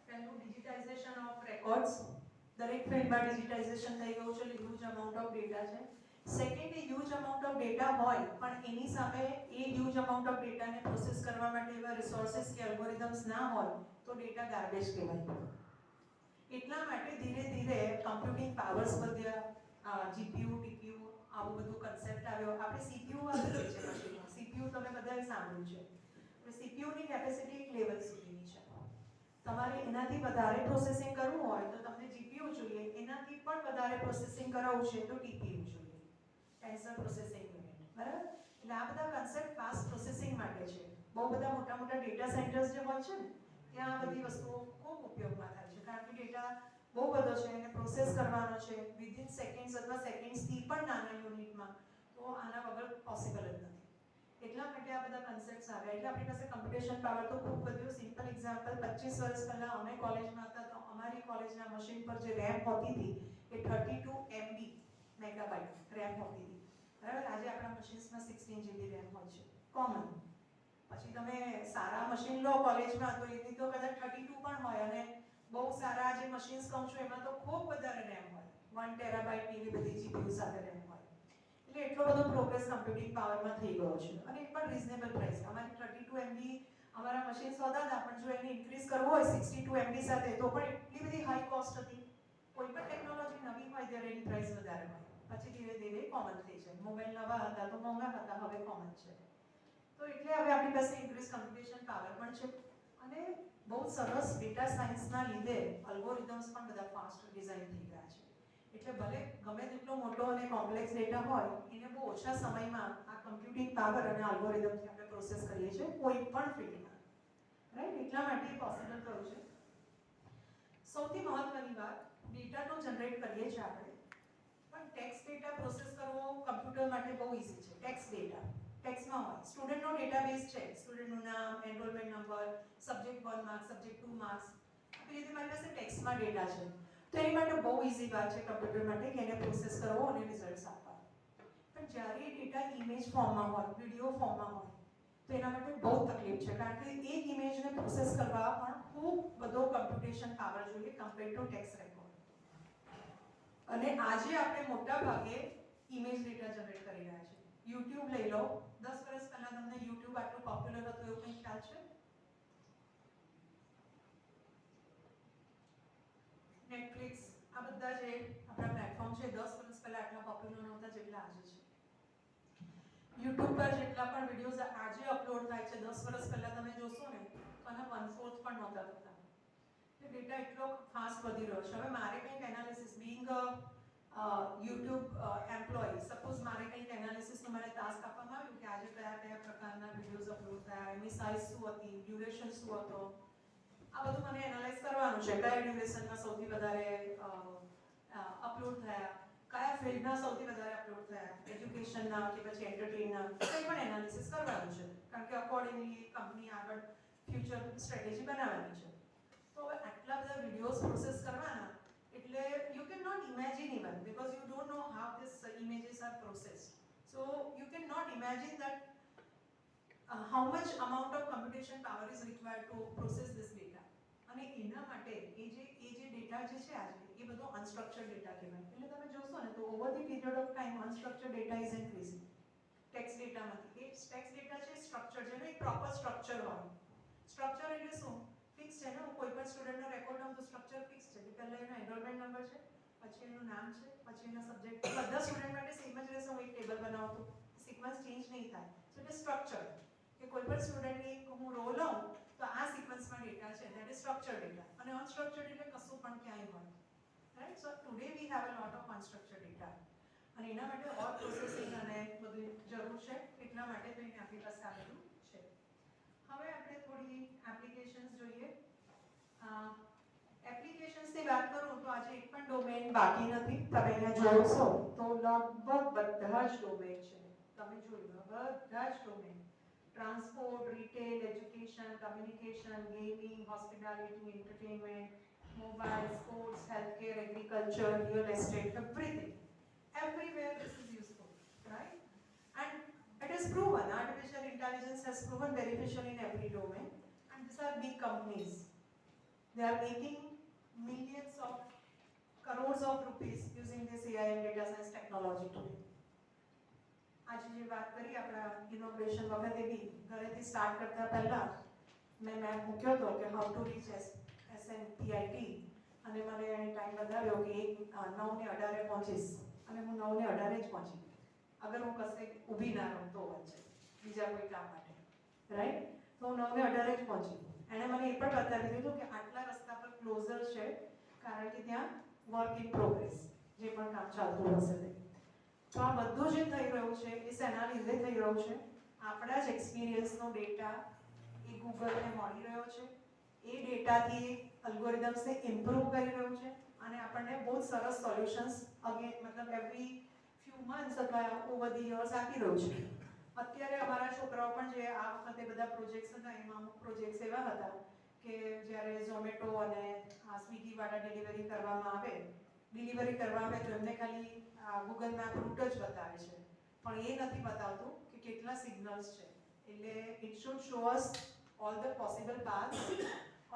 પહેલું ડિજિટાઇઝેશન ઓફ રેકોર્ડ્સ. દરેક ફિલ્ડમાં ડિજિટાઇઝેશન થઈ ગયું છે, હ્યુજ અમાઉન્ટ ઓફ ડેટા છે. Second, A huge amount of data હોય પણ એની સામે એ હ્યુજ અમાઉન્ટ ઓફ ડેટાને પ્રોસેસ કરવા માટે એવા રિસોર્સિસ કે એલ્ગોરિધમ્સ ના હોય તો ડેટા ગાર્બેજ કહેવાય. એટલા માટે ધીરે ધીરે કમ્પ્યુટિંગ પાવર્સ વધ્યા, જીપીયુ, ટીપીયુ, આવું બધું કન્સેપ્ટ આવ્યો. આપણે સીપીયુ વાપરીએ છીએ મશીનમાં. સીપીયુ તમે બધાએ સાંભળ્યું છે. સીપીયુની કેપેસિટી એક લેવલ સુધીની છે. તમારે એનાથી વધારે પ્રોસેસિંગ કરવું હોય તો તમને જીપીયુ જોઈએ. એનાથી પણ વધારે પ્રોસેસિંગ કરાવવું છે તો ટીપીયુ જોઈએ, ટેન્સર પ્રોસેસિંગ યુનિટ. બરાબર? એટલે આ બધા કન્સેપ્ટ ફાસ્ટ પ્રોસેસિંગ માટે છે. બહુ બધા મોટા મોટા ડેટા સેન્ટર્સ જે હોય છે ને ત્યાં આ બધી વસ્તુઓ ખૂબ ઉપયોગમાં થાય છે, કારણ કે ડેટા બહુ બધો છે એને પ્રોસેસ કરવાનો છે વિધિન સેકન્ડ્સ અથવા સેકન્ડ્સથી પણ નાના યુનિટમાં. તો આના વગર પોસિબલ જ નથી. એટલા માટે આ બધા કન્સેપ્ટ્સ આવ્યા. એટલે આપણી પાસે કમ્પ્યુટેશન પાવર તો ખૂબ વધ્યો. સિમ્પલ એક્ઝામ્પલ, 25 વર્ષ પહેલા અમે કોલેજમાં હતા તો અમારી કોલેજના મશીન પર જે રેમ હોતી હતી એ 32 MB મેગાબાઇટ રેમ હોતી હતી. બરાબર? આજે આપણા મશીન્સમાં 16 GB રેમ હોય છે, કોમન. પછી તમે સારા મશીન લો કોલેજમાં તો એની તો કદાચ 32 પણ હોય, અને બહુ સારા જે મશીન્સ કહું છું એમાં તો ખૂબ વધારે રેમ હોય, 1 TB ની બધી જીપીયુ સાથે રેમ હોય. એટલે એટલો બધો પ્રોગ્રેસ કમ્પ્યુટિંગ પાવરમાં થઈ ગયો છે, અને એ પણ રીઝનેબલ પ્રાઇસ. અમારી 32 MB અમારા મશીન્સ હોતા હતા, પણ જો એને ઇન્ક્રીઝ કરવું હોય 62 MB સાથે તો પણ એટલી બધી હાઈ કોસ્ટ હતી. કોઈ પણ ટેકનોલોજી નવી હોય ત્યારે એની પ્રાઇસ વધારે હોય, પછી ધીરે ધીરે કોમન થઈ જાય. મોબાઈલ નવા હતા તો મોંઘા હતા, હવે કોમન છે. તો એટલે હવે આપણી પાસે ઇન્ક્રીઝ કમ્પ્યુટેશન પાવર પણ છે, અને બહુ સરસ ડેટા સાયન્સના લીધે અલ્ગોરિધમ્સ પણ બધા ફાસ્ટ ડિઝાઇન થઈ ગયા છે. એટલે ભલે ગમે તેટલો મોટો અને કોમ્પ્લેક્સ ડેટા હોય એને બહુ ઓછા સમયમાં આ કમ્પ્યુટિંગ પાવર અને અલ્ગોરિધમથી આપણે પ્રોસેસ કરીએ છીએ કોઈ પણ ફિલ્ડમાં. રાઈટ? એટલા માટે એ પોસિબલ થયું છે. સૌથી મહત્વની વાત, ડેટાનો જનરેટ કરીએ છીએ આપણે, પણ ટેક્સ્ટ ડેટા પ્રોસેસ કરવો કમ્પ્યુટર માટે બહુ ઈઝી છે. ટેક્સ્ટ ડેટા ટેક્સ્ટમાં હોય. સ્ટુડન્ટનો ડેટાબેઝ છે, સ્ટુડન્ટનું નામ, enrolment number, subject 1 marks, subject 2 marks, આવી રીતે મારી પાસે ટેક્સ્ટમાં ડેટા છે. તો એની માટે બહુ ઈઝી વાત છે કમ્પ્યુટર માટે કે એને પ્રોસેસ કરવો અને રિઝલ્ટ્સ આપવા. પણ જ્યારે એ ડેટા ઇમેજ ફોર્મમાં હોય, વિડીયો ફોર્મમાં હોય તો એના માટે બહુ તકલીફ છે, કારણ કે એક ઇમેજને પ્રોસેસ કરવા પણ ખૂબ બધો કમ્પ્યુટેશન પાવર જોઈએ કમ્પેર ટુ ટેક્સ્ટ રેકોર્ડ. અને આજે આપણે મોટા ભાગે ઇમેજ ડેટા જનરેટ કરી રહ્યા છીએ. યુટ્યુબ લઈ લો. 10 વર્ષ પહેલા તમને યુટ્યુબ આટલું પોપ્યુલર હતું એવું કંઈ ખ્યાલ છે? નેટફ્લિક્સ, આ બધા જે આપણા પ્લેટફોર્મ છે 10 વર્ષ પહેલા આટલા પોપ્યુલર નહોતા જેટલા આજે છે. યુટ્યુબ પર જેટલા પણ વિડીયોઝ આજે અપલોડ થાય છે 10 વર્ષ પહેલા તમે જોશો ને તો આના 1/4 પણ નહોતા થતા. એ ડેટા એટલો ફાસ્ટ વધી રહ્યો છે. હવે મારે કંઈક analysis, being YouTube employ, suppose મારે કંઈક એનાલિસિસનું મને ટાસ્ક આપવામાં આવ્યું કે આજે કયા કયા પ્રકારના વિડીયોઝ અપલોડ થયા, એની સાઇઝ શું હતી, ડ્યુરેશન શું હતો, આ બધું મને એનાલાઇઝ કરવાનું છે. કયા ડ્યુરેશનમાં સૌથી વધારે અપલોડ થયા, કયા ફિલ્ડના સૌથી વધારે અપલોડ થયા, એજ્યુકેશનના કે પછી એન્ટરટેનના, કંઈ પણ એનાલિસિસ કરવાનું છે, કારણ કે અકોર્ડિંગલી કંપની આગળ ફ્યુચર સ્ટ્રેટેજી બનાવવાની છે. તો હવે આટલા બધા વિડીયોઝ પ્રોસેસ કરવાના એટલે you can not imagine even, because you don't know how this images are processed. So you can not imagine that how much amount of computation power is required to process this data. અને એના માટે એ જે data જે છે આજે એ બધો unstructured data કહેવાય. એટલે તમે જોશો જોશો ને તો over the period of time unstructured data is increasing. Text ડેટામાંથી એ ટેક્સ્ટ ડેટા છે સ્ટ્રક્ચર, જેનું એક પ્રોપર સ્ટ્રક્ચર હોય. સ્ટ્રક્ચર એટલે શું? ફિક્સ છે ને, કોઈ પણ સ્ટુડન્ટનો રેકોર્ડ નો તો સ્ટ્રક્ચર ફિક્સ છે. પહેલા એનો એનરોલમેન્ટ નંબર છે, પછી એનું નામ છે, પછી એનો સબ્જેક્ટ. બધા સ્ટુડન્ટ માટે સેમ જ રહેશે. હું એક ટેબલ બનાવતો, સિક્વન્સ ચેન્જ નહીં થાય. So it is structure. કે કોઈ પણ સ્ટુડન્ટની હું રો લઉં તો આ સિક્વન્સમાં ડેટા છે, ધેટ ઇઝ સ્ટ્રક્ચર ડેટા. અને અનસ્ટ્રક્ચર્ડ એટલે કશું પણ ક્યાંય હોય. Right? So today we have a lot of unstructured data. અને એના માટે ઓર પ્રોસેસિંગ અને બધું જરૂર છે. એટલા માટે તો એને આપણી પાસે આવેલું છે. હવે આપણે થોડી એપ્લિકેશન્સ જોઈએ. એપ્લિકેશન્સની વાત કરું તો આજે એક પણ ડોમેન બાકી નથી. તમે અહીંયા જોશો તો લગભગ બધા જ ડોમેન છે. તમે જોયું બધા જ domain, transport, retail, education, communication, gaming, hospitality, entertainment, mobile, sports, healthcare, agriculture, real estate, everything. Everywhere this is useful, right? And it is proven, artificial intelligence has proven beneficial in every domain. And these are big companies. They are making millions of crores of rupees using this AI and data science technology today. આજે જે વાત કરી આપણા inauguration વખતે બી ઘરેથી start કરતા પહેલા મેં મૂક્યો હતો કે હાઉ ટુ રીચ SNPIT, અને મને એને ટાઈમ બતાવ્યો કે 9:18 પહોંચીશ, અને હું 9:18 જ પહોંચી, અગર હું કશે ઊભી ના રહું તો વચ્ચે બીજા કોઈ કામ માટે. રાઈટ? તો હું 9:18 જ પહોંચી. એણે મને એ પણ બતાવી દીધું કે આટલા રસ્તા પર ક્લોઝર છે, કારણ કે ત્યાં વર્ક ઇન પ્રોગ્રેસ, જે પણ કામ ચાલતું હશે તે. તો આ બધું જે થઈ રહ્યું છે એ શેના લીધે થઈ રહ્યું છે? આપણા જ એક્સપિરિયન્સનો ડેટા એ ગૂગલને મળી રહ્યો છે. એ ડેટાથી અલ્ગોરિધમ્સને ઇમ્પ્રૂવ કરી રહ્યું છે અને આપણને બહુ સરસ સોલ્યુશન્સ મતલબ એવરી ફ્યુ મંથ્સ અથવા ઓવર ધી યર્સ આપી રહ્યું છે. અત્યારે અમારા છોકરાઓ પણ જે આ વખતે બધા પ્રોજેક્ટ્સ હતા, એમાં અમુક પ્રોજેક્ટ્સ એવા હતા કે જ્યારે ઝોમેટો અને સ્વિગીવાળા ડિલિવરી કરવામાં આવે તો એમને ખાલી ગૂગલ મેપ રૂટ જ બતાવે છે, પણ એ નથી બતાવતું કે કેટલા સિગ્નલ્સ છે. એટલે it should show us all the possible paths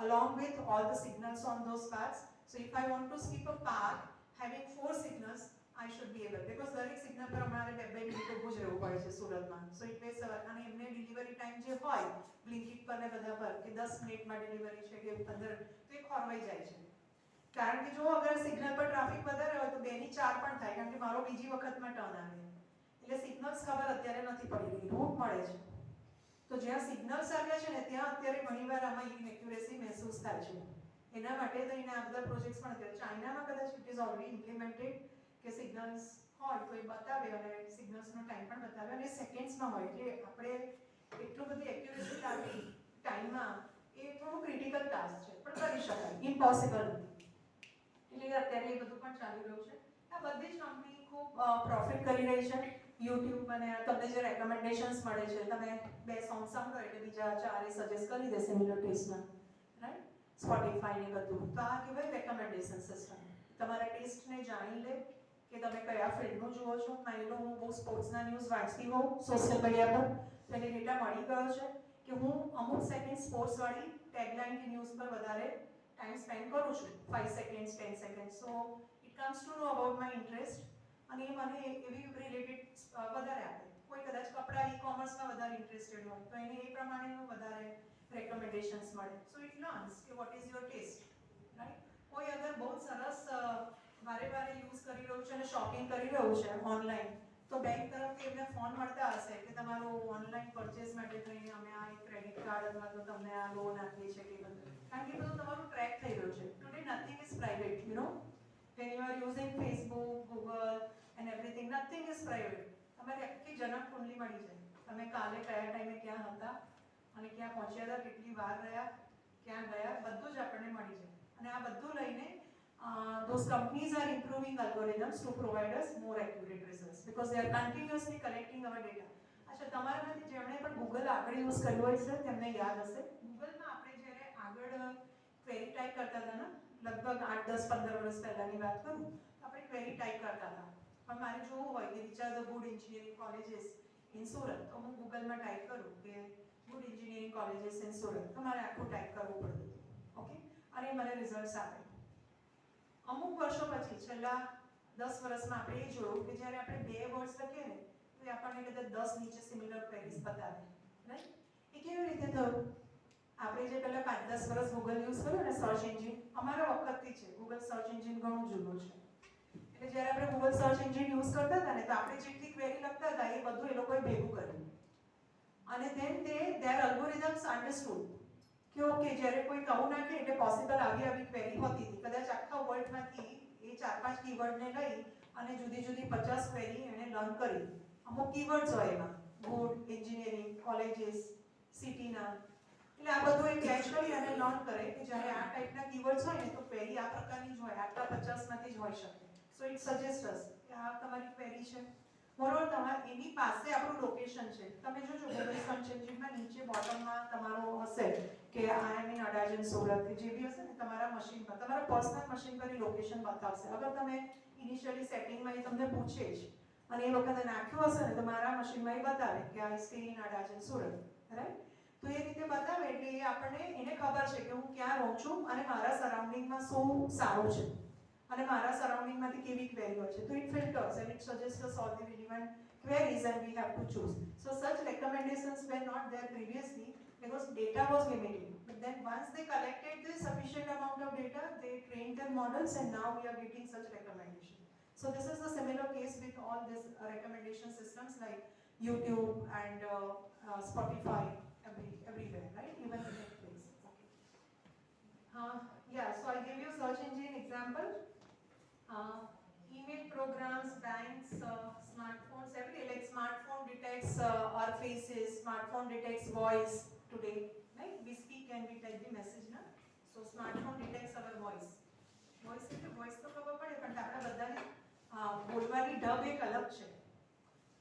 along with all the signals on those paths. So if I want to skip a path having 4 signals, I should be able, because દરેક signal પર અમારે 2 minute ઊભું જ રહેવું પડે છે સુરતમાં. So it means અને એમને ડિલિવરી ટાઈમ જે હોય બ્લિંકિટ પર ને બધા પર કે 10 મિનિટમાં ડિલિવરી છે કે 15, તો એ ખોરવાઈ જાય છે. કારણ કે જો અગર સિગ્નલ પર ટ્રાફિક વધારે હોય તો 2 ની 4 પણ થાય, કારણ કે મારો બીજી વખતમાં ટર્ન આવે. એટલે સિગ્નલ્સ ખબર અત્યારે નથી પડી રહી, રૂટ મળે છે. તો જ્યાં સિગ્નલ્સ આવ્યા છે ને ત્યાં અત્યારે ઘણીવાર આમાં ઇનએક્યુરેસી મહેસૂસ થાય છે. એના માટે તો એને આ બધા પ્રોજેક્ટ્સ પણ અત્યારે ચાઇનામાં કદાચ ઇટ ઇઝ ઓલરેડી ઇમ્પ્લિમેન્ટેડ કે સિગ્નલ્સ હોય તો એ બતાવે અને સિગ્નલ્સનો ટાઈમ પણ બતાવે અને સેકન્ડ્સમાં હોય. એટલે આપણે એટલું બધી એક્યુરેસી લાવી ટાઈમમાં એ થોડું ક્રિટિકલ ટાસ્ક છે, પણ કરી શકાય, ઇમ્પોસિબલ નથી. એટલે અત્યારે એ બધું પણ ચાલી રહ્યું છે. આ બધી જ કંપની ખૂબ પ્રોફિટ કરી રહી છે. યુટ્યુબ અને તમને જે રેકમેન્ડેશન્સ મળે છે, તમે 2 સોંગ સાંભળો એટલે બીજા 4 સજેસ્ટ કરી દે સિમિલર ટેસ્ટના. રાઈટ? સ્પોટીફાઈ ને બધું. તો આ કહેવાય રેકમેન્ડેશન સિસ્ટમ. તમારા ટેસ્ટને જાણી લે કે તમે કયા ફિલ્ડનું જુઓ છો. માની લો હું બહુ સ્પોર્ટ્સના ન્યૂઝ વાંચતી હોઉં સોશિયલ મીડિયા પર, તો એને ડેટા મળી ગયો છે કે હું અમુક સેકન્ડ સ્પોર્ટ્સવાળી ટેગલાઇન કે ન્યૂઝ પર વધારે ટાઈમ સ્પેન્ડ કરું છું, 5 seconds 10 seconds. So it comes to know about my interest, અને એ મને એવી રિલેટેડ વધારે આપે. કોઈ કદાચ કપડાં ઈ-કોમર્સમાં વધારે ઇન્ટરેસ્ટેડ હોય તો એને એ પ્રમાણેનું વધારે રેકમેન્ડેશન્સ મળે. સો ઇટ લર્ન્સ કે what is your taste. Right? કોઈ અગર બહુ સરસ વારે યુઝ કરી રહ્યું છે અને શોપિંગ કરી રહ્યું છે ઓનલાઈન, તો બેંક તરફથી એમને ફોન મળતા હશે કે તમારું ઓનલાઈન પરચેસ માટે થઈને અમે આ એક ક્રેડિટ કાર્ડ અથવા તો તમને આ લોન આપીએ છીએ કે બધું. કારણ કે બધું તમારું ટ્રેક થઈ રહ્યું છે. Today nothing is private, you know. When you are using Facebook, Google and everything, nothing is private. તમારી આખી જનક કુંડલી મળી જાય. તમે કાલે કયા ટાઈમે ક્યાં હતા અને ક્યાં પહોંચ્યા હતા, કેટલી વાર રહ્યા, ક્યાં ગયા, બધું જ આપણને મળી જાય. અને આ બધું લઈને those companies are improving algorithms to provide us more accurate results because they are continuously collecting our data. અચ્છા, તમારામાંથી જેમણે પણ Google આગળ યુઝ કર્યું હોય છે તેમને યાદ હશે, Googleમાં આપણે જ્યારે આગળ ક્વેરી ટાઈપ કરતા હતા ને, લગભગ 8, 10, 15 વર્ષ પહેલાની વાત કરું, તો આપણે ક્વેરી ટાઈપ કરતા હતા. પણ મારે જોવું હોય કે which are the good engineering colleges in Surat, તો હું ગૂગલમાં ટાઈપ કરું કે good engineering colleges in Surat, તો મારે આખું ટાઈપ કરવું પડતું હતું. ઓકે? અને મને રિઝલ્ટ્સ આપે. અમુક વર્ષો પછી, છેલ્લા 10 વર્ષમાં આપણે એ જોયું કે જ્યારે આપણે 2 વર્ડ્સ લખીએ ને તો એ આપણને કદાચ 10 નીચે સિમિલર ક્વેરીઝ બતાવે, રાઈટ? એ કેવી રીતે થયું? આપણે જે પહેલા 5-10 વર્ષ ગૂગલ યુઝ કર્યું ને સર્ચ એન્જિન, અમારા વખતથી છે ગૂગલ સર્ચ એન્જિન ઘણું જૂનું છે. એટલે જ્યારે આપણે ગૂગલ સર્ચ એન્જિન યુઝ કરતા હતા ને તો આપણે જેટલી ક્વેરી લખતા હતા એ બધું એ લોકોએ ભેગું કર્યું અને then their algorithms understood કે ઓકે જ્યારે કોઈ કહું નાખે એટલે પોસિબલ આવી ક્વેરી હોતી હતી. કદાચ આખા વર્લ્ડમાંથી એ 4-5 કીવર્ડને લઈ અને જુદી જુદી 50 ક્વેરી એણે લર્ન કરી. અમુક કીવર્ડ્સ હોય એમાં, ગુડ, એન્જિનિયરિંગ, કોલેજીસ, સિટીના, એટલે આ બધું એ કેચ કરી અને લર્ન કરે કે જ્યારે આ ટાઈપના કીવર્ડ્સ હોય ને તો ક્વેરી આ પ્રકારની જ હોય, આટલા 50માંથી જ હોઈ શકે. સો ઇટ સજેસ્ટ અસ કે આ તમારી ક્વેરી છે. મોરઓવર તમારે એની પાસે આપણું લોકેશન છે. તમે જોજો ગૂગલ સર્ચ એન્જિનમાં નીચે બોટમમાં તમારો હશે કે આઈ એમ ઇન અડાજણ સુરત કે જે બી હશે ને તમારા મશીન પર, તમારા પર્સનલ મશીન પર લોકેશન બતાવશે. અગર તમે ઇનિશિયલી સેટિંગમાં એ તમને પૂછે જ અને એ વખતે નાખ્યું હશે ને તો મારા મશીનમાં એ બતાવે કે I stay in Adajan Surat, right? તો એ રીતે બતાવે એટલે એ આપણને એને ખબર છે કે હું ક્યાં રહું છું અને મારા સરાઉન્ડિંગમાં શું સારું છે અને મારા સરાઉન્ડિંગમાંથી કેવી ક્વેરી હોય છે. તો it filters and it suggests us all the relevant queries and we have to choose. So such recommendations were not there previously because data was limited. But then once they collected the sufficient amount of data, they trained their models and now we are getting such recommendation. So this is the similar case with all these recommendation systems like YouTube and Spotify, everywhere, right? Even Netflix. Okay. Yeah, so I gave you search engine example. Email programs, banks, smartphones, everything like smartphone detects our faces, smartphone detects voice today, right? We speak and we type the message, na? So smartphone detects our voice. Voice એટલે voice તો ખબર પડે પણ આપણે બધાને બોલવાની ઢબ એક અલગ છે.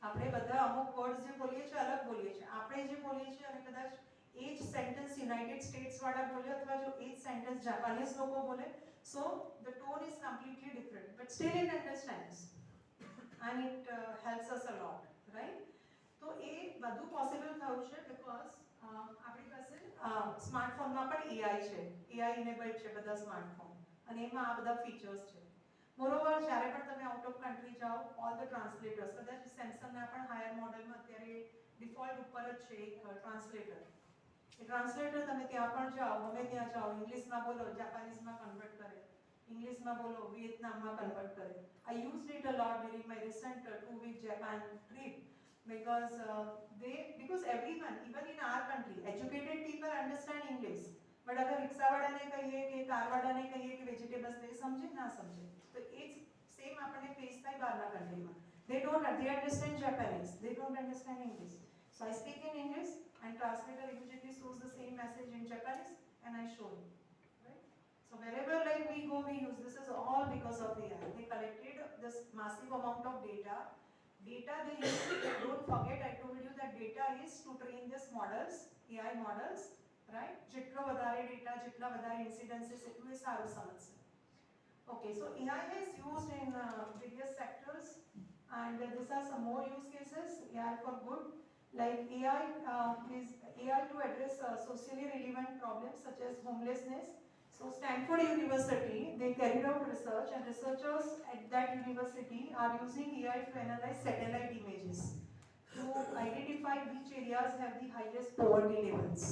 આપણે બધા અમુક વર્ડ્સ જે બોલીએ છીએ અલગ બોલીએ છીએ. આપણે જે બોલીએ છીએ અને કદાચ એ જ સેન્ટેન્સ યુનાઇટેડ સ્ટેટ્સ વાળા બોલે અથવા જો એ જ સેન્ટેન્સ જાપાનીઝ લોકો બોલે, so the tone is completely different, but still it understands and it helps us a lot, right? તો એ બધું પોસિબલ થયું છે because આપણી પાસે સ્માર્ટફોનમાં પણ AI છે, AI ઇનેબલ્ડ છે બધા સ્માર્ટફોન અને એમાં આ બધા ફીચર્સ છે. મોરોવર જ્યારે પણ તમે આઉટ ઓફ કન્ટ્રી જાઓ, ઓલ ધ ટ્રાન્સલેટર્સ, કદાચ સેમસંગના પણ હાયર મોડલમાં અત્યારે ડિફોલ્ટ ઉપર જ છે એક ટ્રાન્સલેટર. એ ટ્રાન્સલેટર તમે ત્યાં પણ જાઓ, ગમે ત્યાં જાઓ, ઇંગ્લિશમાં બોલો, જાપાનીઝમાં કન્વર્ટ કરે, ઇંગ્લિશમાં બોલો, વિયેતનામમાં કન્વર્ટ કરે. I used it a lot during my recent 2-week Japan trip because everyone, even in our country, educated people understand English. But અગર રિક્ષાવાળાને કહીએ કે કારવાળાને કહીએ કે વેજીટેબલ્સ તે સમજે ના સમજે. તો એ જ સેમ આપણને ફેસ થાય બહારના કન્ટ્રીમાં. They understand Japanese, they don't understand English. So I speak in English and translator immediately shows the same message in Japanese and I show you. Right? So wherever like we go, we use this is all because of AI. They collected this massive amount of data. Data they use, don't forget I told you that data is to train these models, AI models, right? જેટલો વધારે data, જેટલા વધારે ઇન્સિડન્સીસ એટલું એ સારું સમજશે. Okay, so AI is used in various sectors and these are some more use cases. AI for good, like AI is AI to address socially relevant problems such as homelessness. So Stanford University, they carried out research and researchers at that university are using AI to analyze satellite images to identify which areas have the highest poverty levels.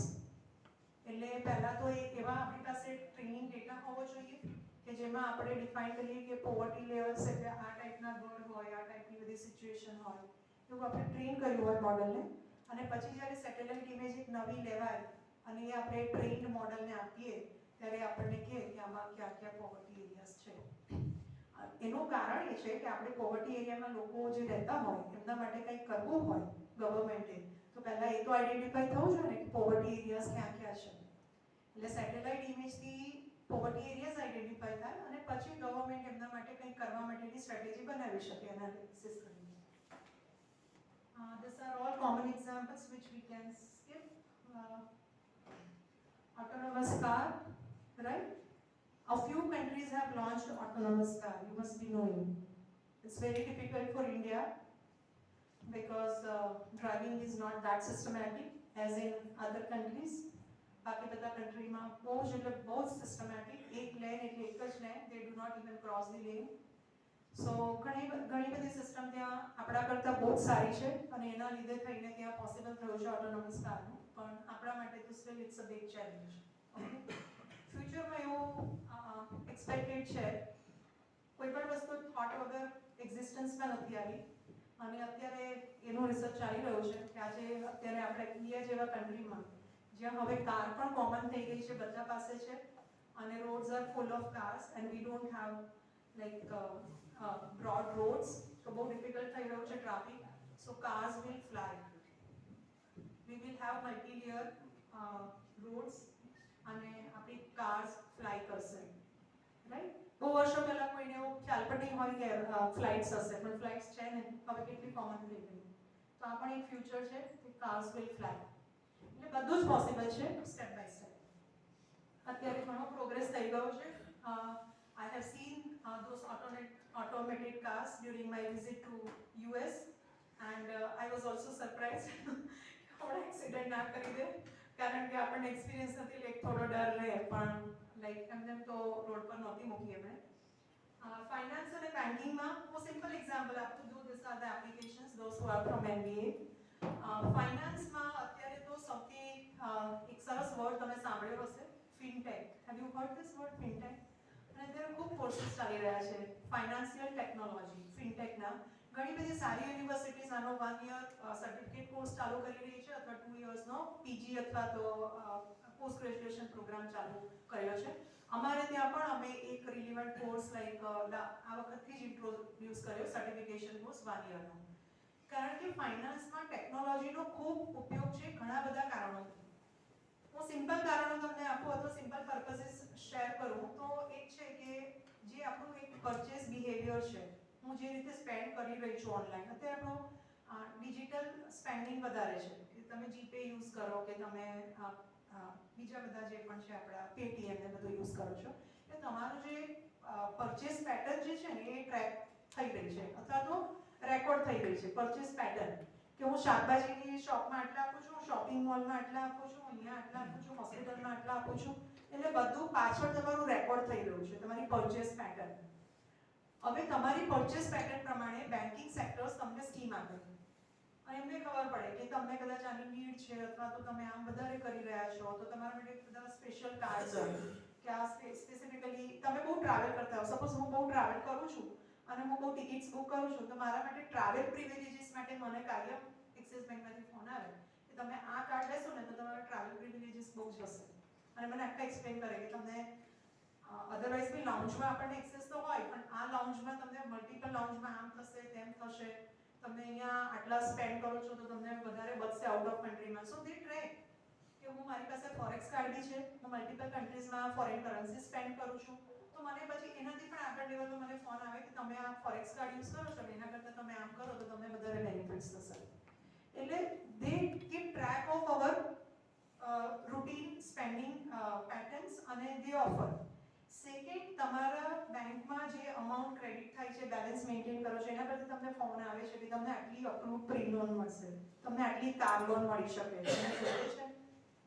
એટલે પહેલા તો એવા આપણી પાસે training data હોવો જોઈએ કે જેમાં આપણે ડિફાઇન કરીએ કે પોવર્ટી લેવલ્સ એટલે આ ટાઈપના ઘર હોય, આ ટાઈપની બધી સિચ્યુએશન હોય, એવું આપણે ટ્રેન કર્યું હોય મોડલને અને પછી જ્યારે સેટેલાઇટ ઇમેજ એક નવી લેવાય અને એ આપણે ટ્રેન્ડ મોડલને આપીએ ત્યારે આપણને કહે કે આમાં ક્યાં ક્યાં પોવર્ટી એરિયાઝ છે. એનું કારણ એ છે કે આપણે પોવર્ટી એરિયામાં લોકો જે રહેતા હોય એમના માટે કંઈક કરવું હોય ગવર્મેન્ટે તો પહેલાં એ તો આઈડેન્ટિફાઈ થવું જોઈએ ને કે પોવર્ટી એરિયાઝ ક્યાં ક્યાં છે. એટલે સેટેલાઇટ ઇમેજથી પોવર્ટી એરિયાઝ આઈડેન્ટિફાઈ થાય અને પછી ગવર્મેન્ટ એમના માટે કંઈક કરવા માટેની સ્ટ્રેટેજી બનાવી શકે એનાલિસિસ કરીને. These are all common examples which we can skip. Autonomous car, right? A few countries have launched autonomous car. You must be knowing. It's very difficult for India because driving is not that systematic as in other countries. બાકી બધા કન્ટ્રીમાં બહુ જ systematic, એક lane એટલે એક જ lane, they do not even cross the lane. So ઘણી બધી સિસ્ટમ ત્યાં આપણા કરતાં બહુ જ સારી છે અને એના લીધે થઈને ત્યાં પોસિબલ થયું છે ઓટોનોમસ કારનું, પણ આપણા માટે તો still it's a big challenge. Okay, ફ્યુચરમાં એવું એક્સપેક્ટેડ છે, કોઈ પણ વસ્તુ થોટ વગર એક્ઝિસ્ટન્સમાં નથી આવી અને અત્યારે એનું રિસર્ચ ચાલી રહ્યું છે કે આજે અત્યારે આપણે ઇન્ડિયા જેવા કન્ટ્રીમાં જ્યાં હવે કાર પણ કોમન થઈ ગઈ છે, બધા પાસે છે અને roads are full of cars and we don't have like broad roads, so બહુ ડિફિકલ્ટ થઈ રહ્યું છે traffic. So cars will fly, we will have multi-layer roads અને આપણી કાર્સ ફ્લાય કરશે, રાઈટ? બહુ વર્ષો પહેલા કોઈને એવું ખ્યાલ પણ નહીં હોય કે ફ્લાઇટ્સ હશે, પણ ફ્લાઇટ્સ છે ને હવે કેટલી કોમન થઈ ગઈ. તો આ પણ એક ફ્યુચર છે કે કાર્સ વિલ ફ્લાય. એટલે બધું જ પોસિબલ છે સ્ટેપ બાય સ્ટેપ. અત્યારે ઘણો પ્રોગ્રેસ થઈ ગયો છે. I have seen those automated cars during my visit to US and I was also surprised થોડો એક્સિડન્ટ ના કરી દે, કારણ કે આપણને એક્સપિરિયન્સ નથી એટલે થોડો ડર રહે, પણ લાઈક એમને તો રોડ પર નહોતી મૂકી એમણે. ફાઇનાન્સ અને બેન્કિંગમાં હું સિમ્પલ એક્ઝામ્પલ આપું છું. This are the applications those who are from MBA. ફાઇનાન્સમાં અત્યારે તો સૌથી એક સરસ વર્ડ તમે સાંભળ્યો હશે, fintech. Have you hard this word, fintech? અને અત્યારે ખૂબ કોર્સીસ ચાલી રહ્યા છે ફાઇનાન્શિયલ ટેકનોલોજી, ફિનટેકના. ઘણી બધી સારી યુનિવર્સિટીઝ આનો 1 યર સર્ટિફિકેટ કોર્સ ચાલુ કરી રહી છે અથવા 2 યર્સનો પીજી અથવા તો પોસ્ટ ગ્રેજ્યુએશન પ્રોગ્રામ ચાલુ કર્યો છે. અમારે ત્યાં પણ અમે એક રિલિવન્ટ કોર્સ લાઈક આ વખતથી જ ઇન્ટ્રોડ્યુસ કર્યો, સર્ટિફિકેશન કોર્સ 1 યરનો. કારણ કે ફાઇનાન્સમાં ટેકનોલોજીનો ખૂબ ઉપયોગ છે ઘણા બધા કારણોથી. હું સિમ્પલ કારણો તમને આપું અથવા સિમ્પલ પર્પઝીસ શેર કરું તો એક છે કે જે આપણું એક પરચેસ બિહેવિયર છે, હું જે રીતે સ્પેન્ડ કરી રહી છું ઓનલાઈન, અત્યારે આપણું ડિજિટલ સ્પેન્ડિંગ વધારે છે કે તમે જીપે યુઝ કરો કે તમે બીજા બધા જે પણ છે આપણા પેટીએમ ને બધું યુઝ કરો છો, એટલે તમારું જે પરચેસ પેટર્ન જે છે ને એ ટ્રેક થઈ રહી છે અથવા તો રેકોર્ડ થઈ રહી છે પરચેસ પેટર્ન, કે હું શાકભાજીની શોપમાં આટલા આપું છું, શોપિંગ મોલમાં આટલા આપું છું, અહીંયા આટલા આપું છું, હોસ્પિટલમાં આટલા આપું છું, એટલે બધું પાછળ તમારું રેકોર્ડ થઈ રહ્યું છે તમારી પરચેસ પેટર્ન. હવે તમારી પરચેસ પેટર્ન પ્રમાણે બેન્કિંગ સેક્ટર્સ તમને સ્કીમ આપે અને એમને ખબર પડે કે તમને કદાચ આની નીડ છે અથવા તો તમે આમ વધારે કરી રહ્યા છો તો તમારા માટે બધા સ્પેશિયલ કાર્ડ્સ હોય કે આ સ્પેસિફિકલી તમે બહુ ટ્રાવેલ કરતા હો. સપોઝ હું બહુ ટ્રાવેલ કરું છું અને હું બહુ ટિકિટ્સ બુક કરું છું તો મારા માટે ટ્રાવેલ પ્રિવિલેજીસ માટે મને કાયમ એક્સિસ બેંકમાંથી ફોન આવે કે તમે આ કાર્ડ લેશો ને તો તમારા ટ્રાવેલ પ્રિવિલેજીસ બહુ જ હશે અને મને આખા એક્સપ્લેન કરે કે તમને અધરવાઇઝ બી લાઉન્જમાં આપણને એક્સેસ તો હોય પણ આ લાઉન્જમાં તમને મલ્ટિપલ લાઉન્જમાં આમ થશે તેમ થશે, તમે અહીંયા આટલા સ્પેન્ડ કરો છો તો તમને વધારે બચશે આઉટ ઓફ કન્ટ્રીમાં. સો દે ટ્રેક કે હું મારી પાસે ફોરેક્સ કાર્ડ બી છે, હું મલ્ટિપલ કન્ટ્રીઝમાં ફોરેન કરન્સી સ્પેન્ડ કરું છું, તો મને પછી એનાથી પણ આગળ લેવલનો મને ફોન આવે કે તમે આ ફોરેક્સ કાર્ડ યુઝ કરો છો એના કરતાં તમે આમ કરો તો તમને વધારે બેનિફિટ્સ થશે. એટલે they keep track of our routine spending patterns અને દે ઓફર. સેકન્ડ, તમારા બેંકમાં જે અમાઉન્ટ ક્રેડિટ થાય છે, બેલેન્સ મેન્ટેન કરો છો, એના પરથી તમને ફોન આવે છે કે તમને આટલી અપ્રૂવ પ્રી લોન મળશે, તમને આટલી કાર લોન મળી શકે છે,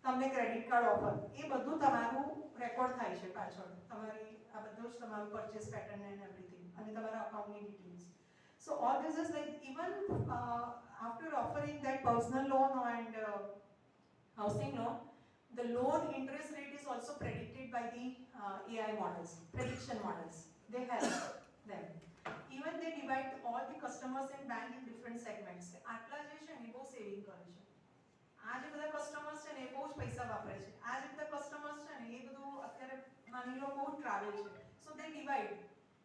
તમને ક્રેડિટ કાર્ડ ઓફર, એ બધું તમારું રેકોર્ડ થાય છે પાછળ. તમારી આ બધું જ તમારું પરચેસ પેટર્ન એન્ડ એવરીથિંગ અને તમારા અકાઉન્ટની details. So all this is like even after offering that personal loan and housing loan, the loan interest rate is also predicted by the AI models, prediction models. They help them. Even they divide all the customers in bank in different segments. આટલા જે છે ને બહુ saving કરે છે, આ જે બધા કસ્ટમર્સ છે ને એ બહુ જ પૈસા વાપરે છે, આ જે બધા કસ્ટમર્સ છે ને એ બધું અત્યારે માની લો બહુ ટ્રાવેલ છે, so they divide.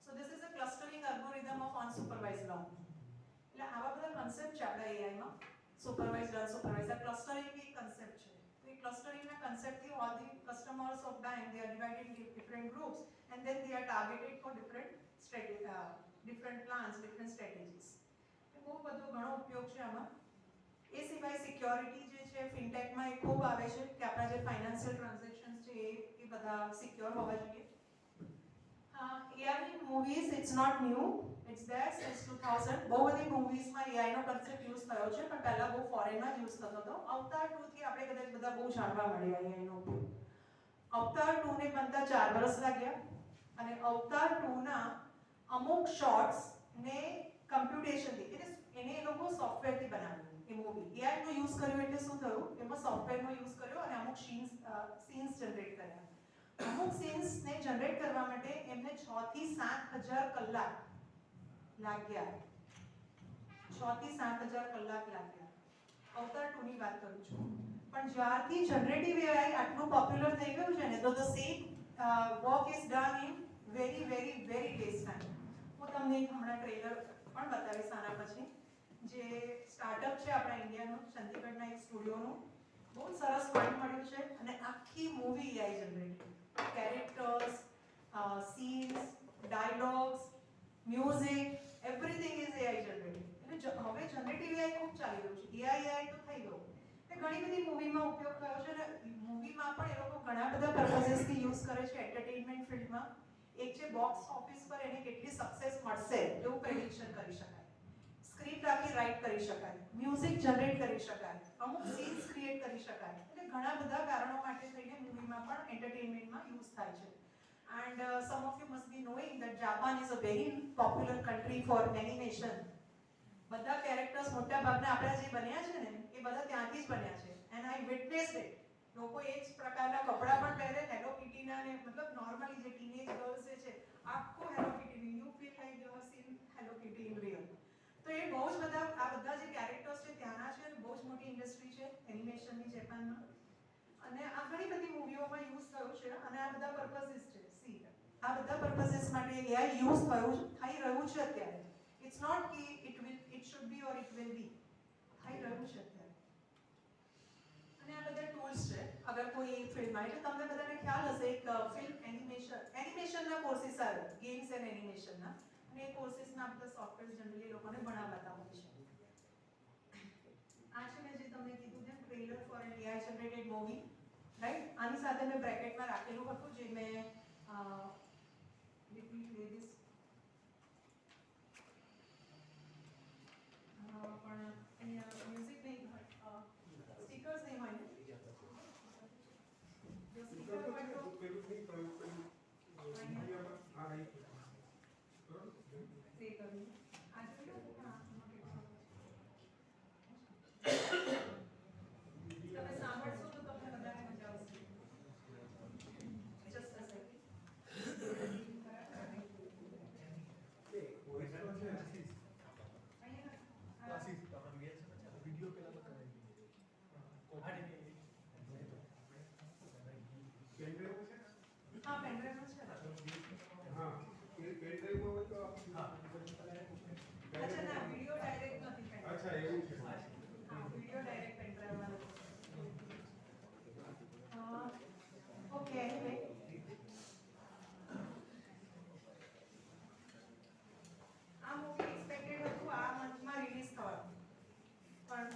So this is a clustering algorithm of unsupervised loan. એટલે આવા બધા કન્સેપ્ટ છે આપણા એઆઈમાં, સુપરવાઇઝ્ડ અનસુપરવાઇઝ્ડ. આ ક્લસ્ટરિંગ બી કન્સેપ્ટ છે. તો એ ક્લસ્ટરિંગના કન્સેપ્ટથી all the customers of bank they are divided in different groups and then they are targeted for different plans, different strategies. બહુ બધો ઘણો ઉપયોગ છે આમાં. એ સિવાય સિક્યોરિટી જે છે ફિનટેકમાં એ ખૂબ આવે છે કે આપણા જે ફાઇનાન્શિયલ ટ્રાન્ઝેક્શન્સ છે એ બધા સિક્યોર હોવા જોઈએ. AI in movies, it's not new, it's there since 2000. બહુ બધી મૂવીઝમાં AI નો કન્સેપ્ટ યુઝ થયો છે પણ પહેલા બહુ ફોરેનમાં જ યુઝ થતો હતો. અવતાર 2 થી આપણે કદાચ બધા બહુ જાણવા મળ્યા AI નો ઉપયોગ. અવતાર 2 ને બનતા 4 વર્ષ લાગ્યા અને અવતાર 2 ના અમુક શોર્ટ્સ ને કમ્પ્યુટેશનથી એટલે એને એ લોકો સોફ્ટવેરથી બનાવ્યું એ મૂવી. AI નો યુઝ કર્યો એટલે શું થયું, એમાં સોફ્ટવેરનો યુઝ કર્યો અને અમુક સીન્સ જનરેટ કર્યા. અમુક સીન્સને જનરેટ કરવા માટે એમને 6 થી 7,000 કલાક લાગ્યા. 6 થી 7,000 કલાક લાગ્યા. અવતાર 2 ની વાત કરું છું. પણ જ્યારથી જનરેટિવ AI આટલું પોપ્યુલર થઈ ગયું છે ને, તો the same work is done in very very very less time. હું તમને હમણાં ટ્રેલર પણ બતાવીશ આના પછી. જે સ્ટાર્ટઅપ છે આપણા ઇન્ડિયાનું, ચંદીગઢના એક સ્ટુડિયોનું, બહુ સરસ ફંડ મળ્યું છે અને આખી movie AI generated. Characters, scenes, dialogues, music, everything is AI generated. એટલે હવે જનરેટિવ AI ખૂબ ચાલી રહ્યું છે. AI તો થઈ ગયું. એ ઘણી બધી મૂવીમાં ઉપયોગ થયો છે અને મૂવીમાં પણ એ લોકો ઘણા બધા પર્પઝેસથી યુઝ કરે છે એન્ટરટેનમેન્ટ ફિલ્ડમાં. એક છે બોક્સ ઓફિસ પર એને કેટલી સક્સેસ મળશે એવું પ્રેડિક્શન કરી શકાય. સ્ક્રિપ્ટ આખી રાઇટ કરી શકાય, મ્યુઝિક જનરેટ કરી શકાય, અમુક સીન્સ ક્રિએટ કરી શકાય. એટલે ઘણા બધા કારણો માટે થઈને મૂવીમાં પણ એન્ટરટેનમેન્ટમાં યુઝ થાય છે. And some of you must be knowing that Japan is a very popular country for animation. બધા કેરેક્ટર્સ મોટા ભાગના આપણા જે બન્યા છે ને એ બધા ત્યાંથી જ બન્યા છે. And I witnessed it. લોકો એ જ પ્રકારના કપડાં પણ પહેરે, હેલો કિટીના ને, મતલબ નોર્મલી જે ટીનેજ ગર્લ્સ છે આખો hello kitty, you feel like you are scene hello kitty in real. તો એ બહુ જ બધા આ બધા જે કેરેક્ટર્સ છે ત્યાંના છે અને બહુ જ મોટી ઇન્ડસ્ટ્રી છે એનિમેશનની જાપાનમાં. અને આ ઘણી બધી મૂવીઓમાં યુઝ થયું છે અને આ બધા પર્પઝિસ છે. સી આ બધા પર્પઝિસ માટે AI યુઝ થઈ રહ્યું છે અત્યારે. ઇટ્સ નોટ કે it should be or it will be. થઈ રહ્યું છે અત્યારે. અને આ બધા ટૂલ્સ છે. અગર કોઈ એક ફિલ્ડમાં, એટલે તમને બધાને ખ્યાલ હશે એક ફિલ્મ એનિમેશનના કોર્સિસ આવે, ગેમ્સ એન્ડ એનિમેશનના, અને એ કોર્સિસના બધા સોફ્ટવેર જનરલી લોકોને ભણાવતા હોય છે. આ છે મેં જે તમને કીધું છે trailer for an AI generated movie, right. આની સાથે મેં બ્રેકેટમાં રાખેલું હતું જે મેં રિપીટ પ્લે ધીસ. પણ અહીંયા મ્યુઝિક નહીં હોય, સ્પીકર્સ નહીં હોય ને. જો સ્પીકર હોય તો પેલું નહીં કરું અહીંયા આ રહી તે કર્યું. આ જોયું પણ આમાં કેટલું તમે સાંભળશો તો તમને વધારે મજા આવશે. Just a second. વિડિયો પેલા કરાવી પેનડ્રાઈવ છે. હા, પેનડ્રાઈવ છે. હા, એ પેનડ્રાઈવમાં હોય તો અચ્છા ના, વિડિયો ડાયરેક્ટ નથી પેનડ્રાઈવ. અચ્છા એવું છે. હા, વિડિયો ડાયરેક્ટ પેનડ્રાઈવમાં નથી. ઓકે, એનીવે આ મૂવી એક્સપેક્ટેડ હતું આ મંથમાં રિલીઝ થવાનું, પણ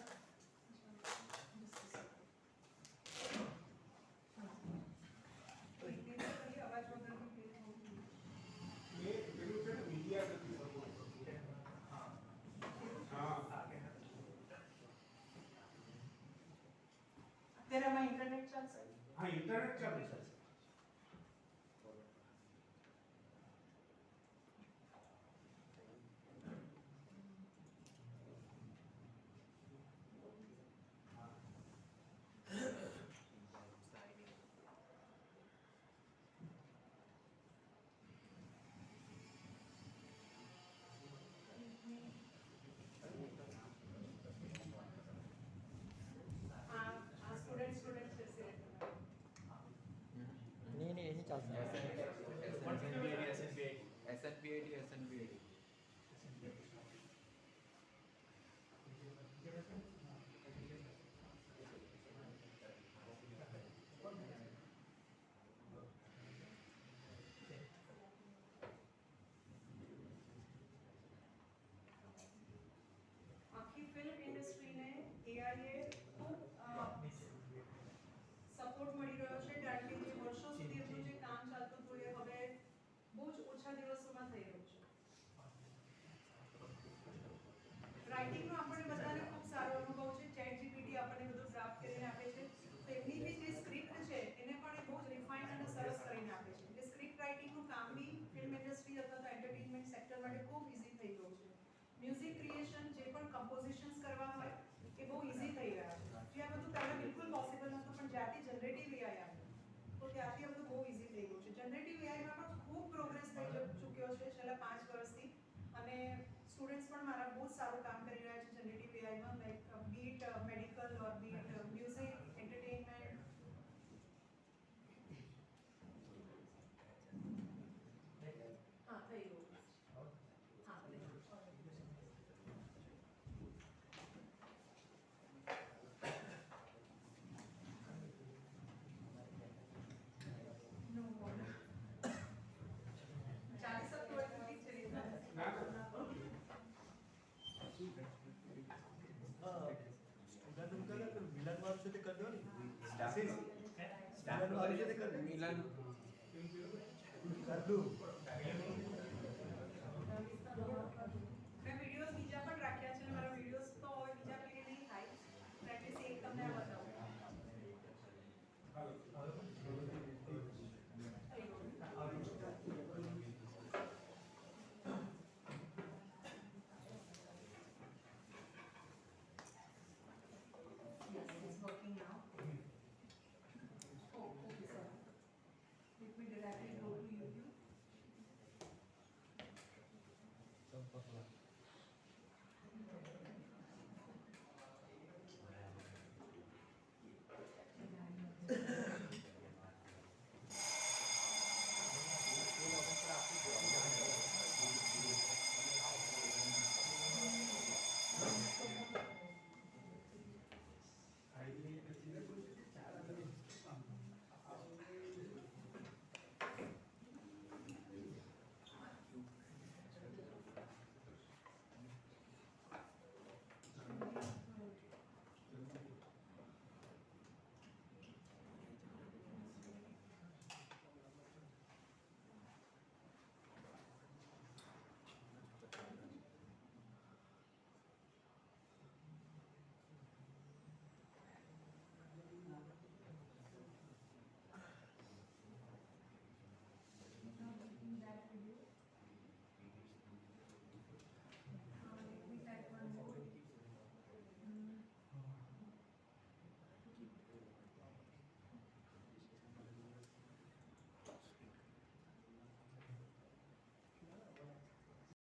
અવાજ વગરની એ પેલું છે ને મીડિયા નથી સપોર્ટ કરતું. હા અત્યારે આમાં ઇન્ટરનેટ ચાલશે. હા, ઇન્ટરનેટ ચાલુ છે. આ સ્ટુડન્ટ છે સિલેક્ટ. नहीं नहीं यही चलता है SNPAD આખી ફિલ્મ ઇન્ડસ્ટ્રીને AI એ ખૂબ સપોર્ટ મળી રહ્યો છે કારણ કે જે વર્ષો સુધી એમનું જે કામ ચાલતું હતું એ હવે બહુ જ ઓછા દિવસોમાં થઈ રહ્યું છે. રાઇટિંગનો આપણને બધાને ખૂબ સારો અનુભવ છે. ChatGPT આપણને બધું ડ્રાફ્ટ કરીને આપે છે. તો એમની બી જે સ્ક્રિપ્ટ છે એને પણ એ બહુ જ રિફાઇન્ડ અને સરસ કરીને આપે છે. એટલે સ્ક્રિપ્ટ રાઇટિંગનું કામ બી ફિલ્મ ઇન્ડસ્ટ્રી અથવા તો એન્ટરટેનમેન્ટ સેક્ટર માટે ખૂબ ઇઝી થઈ ગયું છે. ત્યારથી આ બધું બહુ ઇઝી થઈ ગયું છે. જનરેટિવ એઆઈમાં પણ ખૂબ પ્રોગ્રેસ થઈ ચૂક્યો છે છેલ્લા 5 વર્ષથી, અને સ્ટુડન્ટ્સ પણ મારા બહુ સારું કામ કરી રહ્યા છે જનરેટિવ એઆઈમાં, લાઈક બીટ મેડિકલ ઓર બીટ મ્યુઝિક, એન્ટરટેનમેન્ટ. હા થઈ ગયું. હા ભલે. No more. 40 सब थोड़ी थोड़ी चली जाए. ના मिलन उनका ना फिर मिलन वालों से कर दो नहीं Staff मिलन वालों से कर दो मिलन कर दो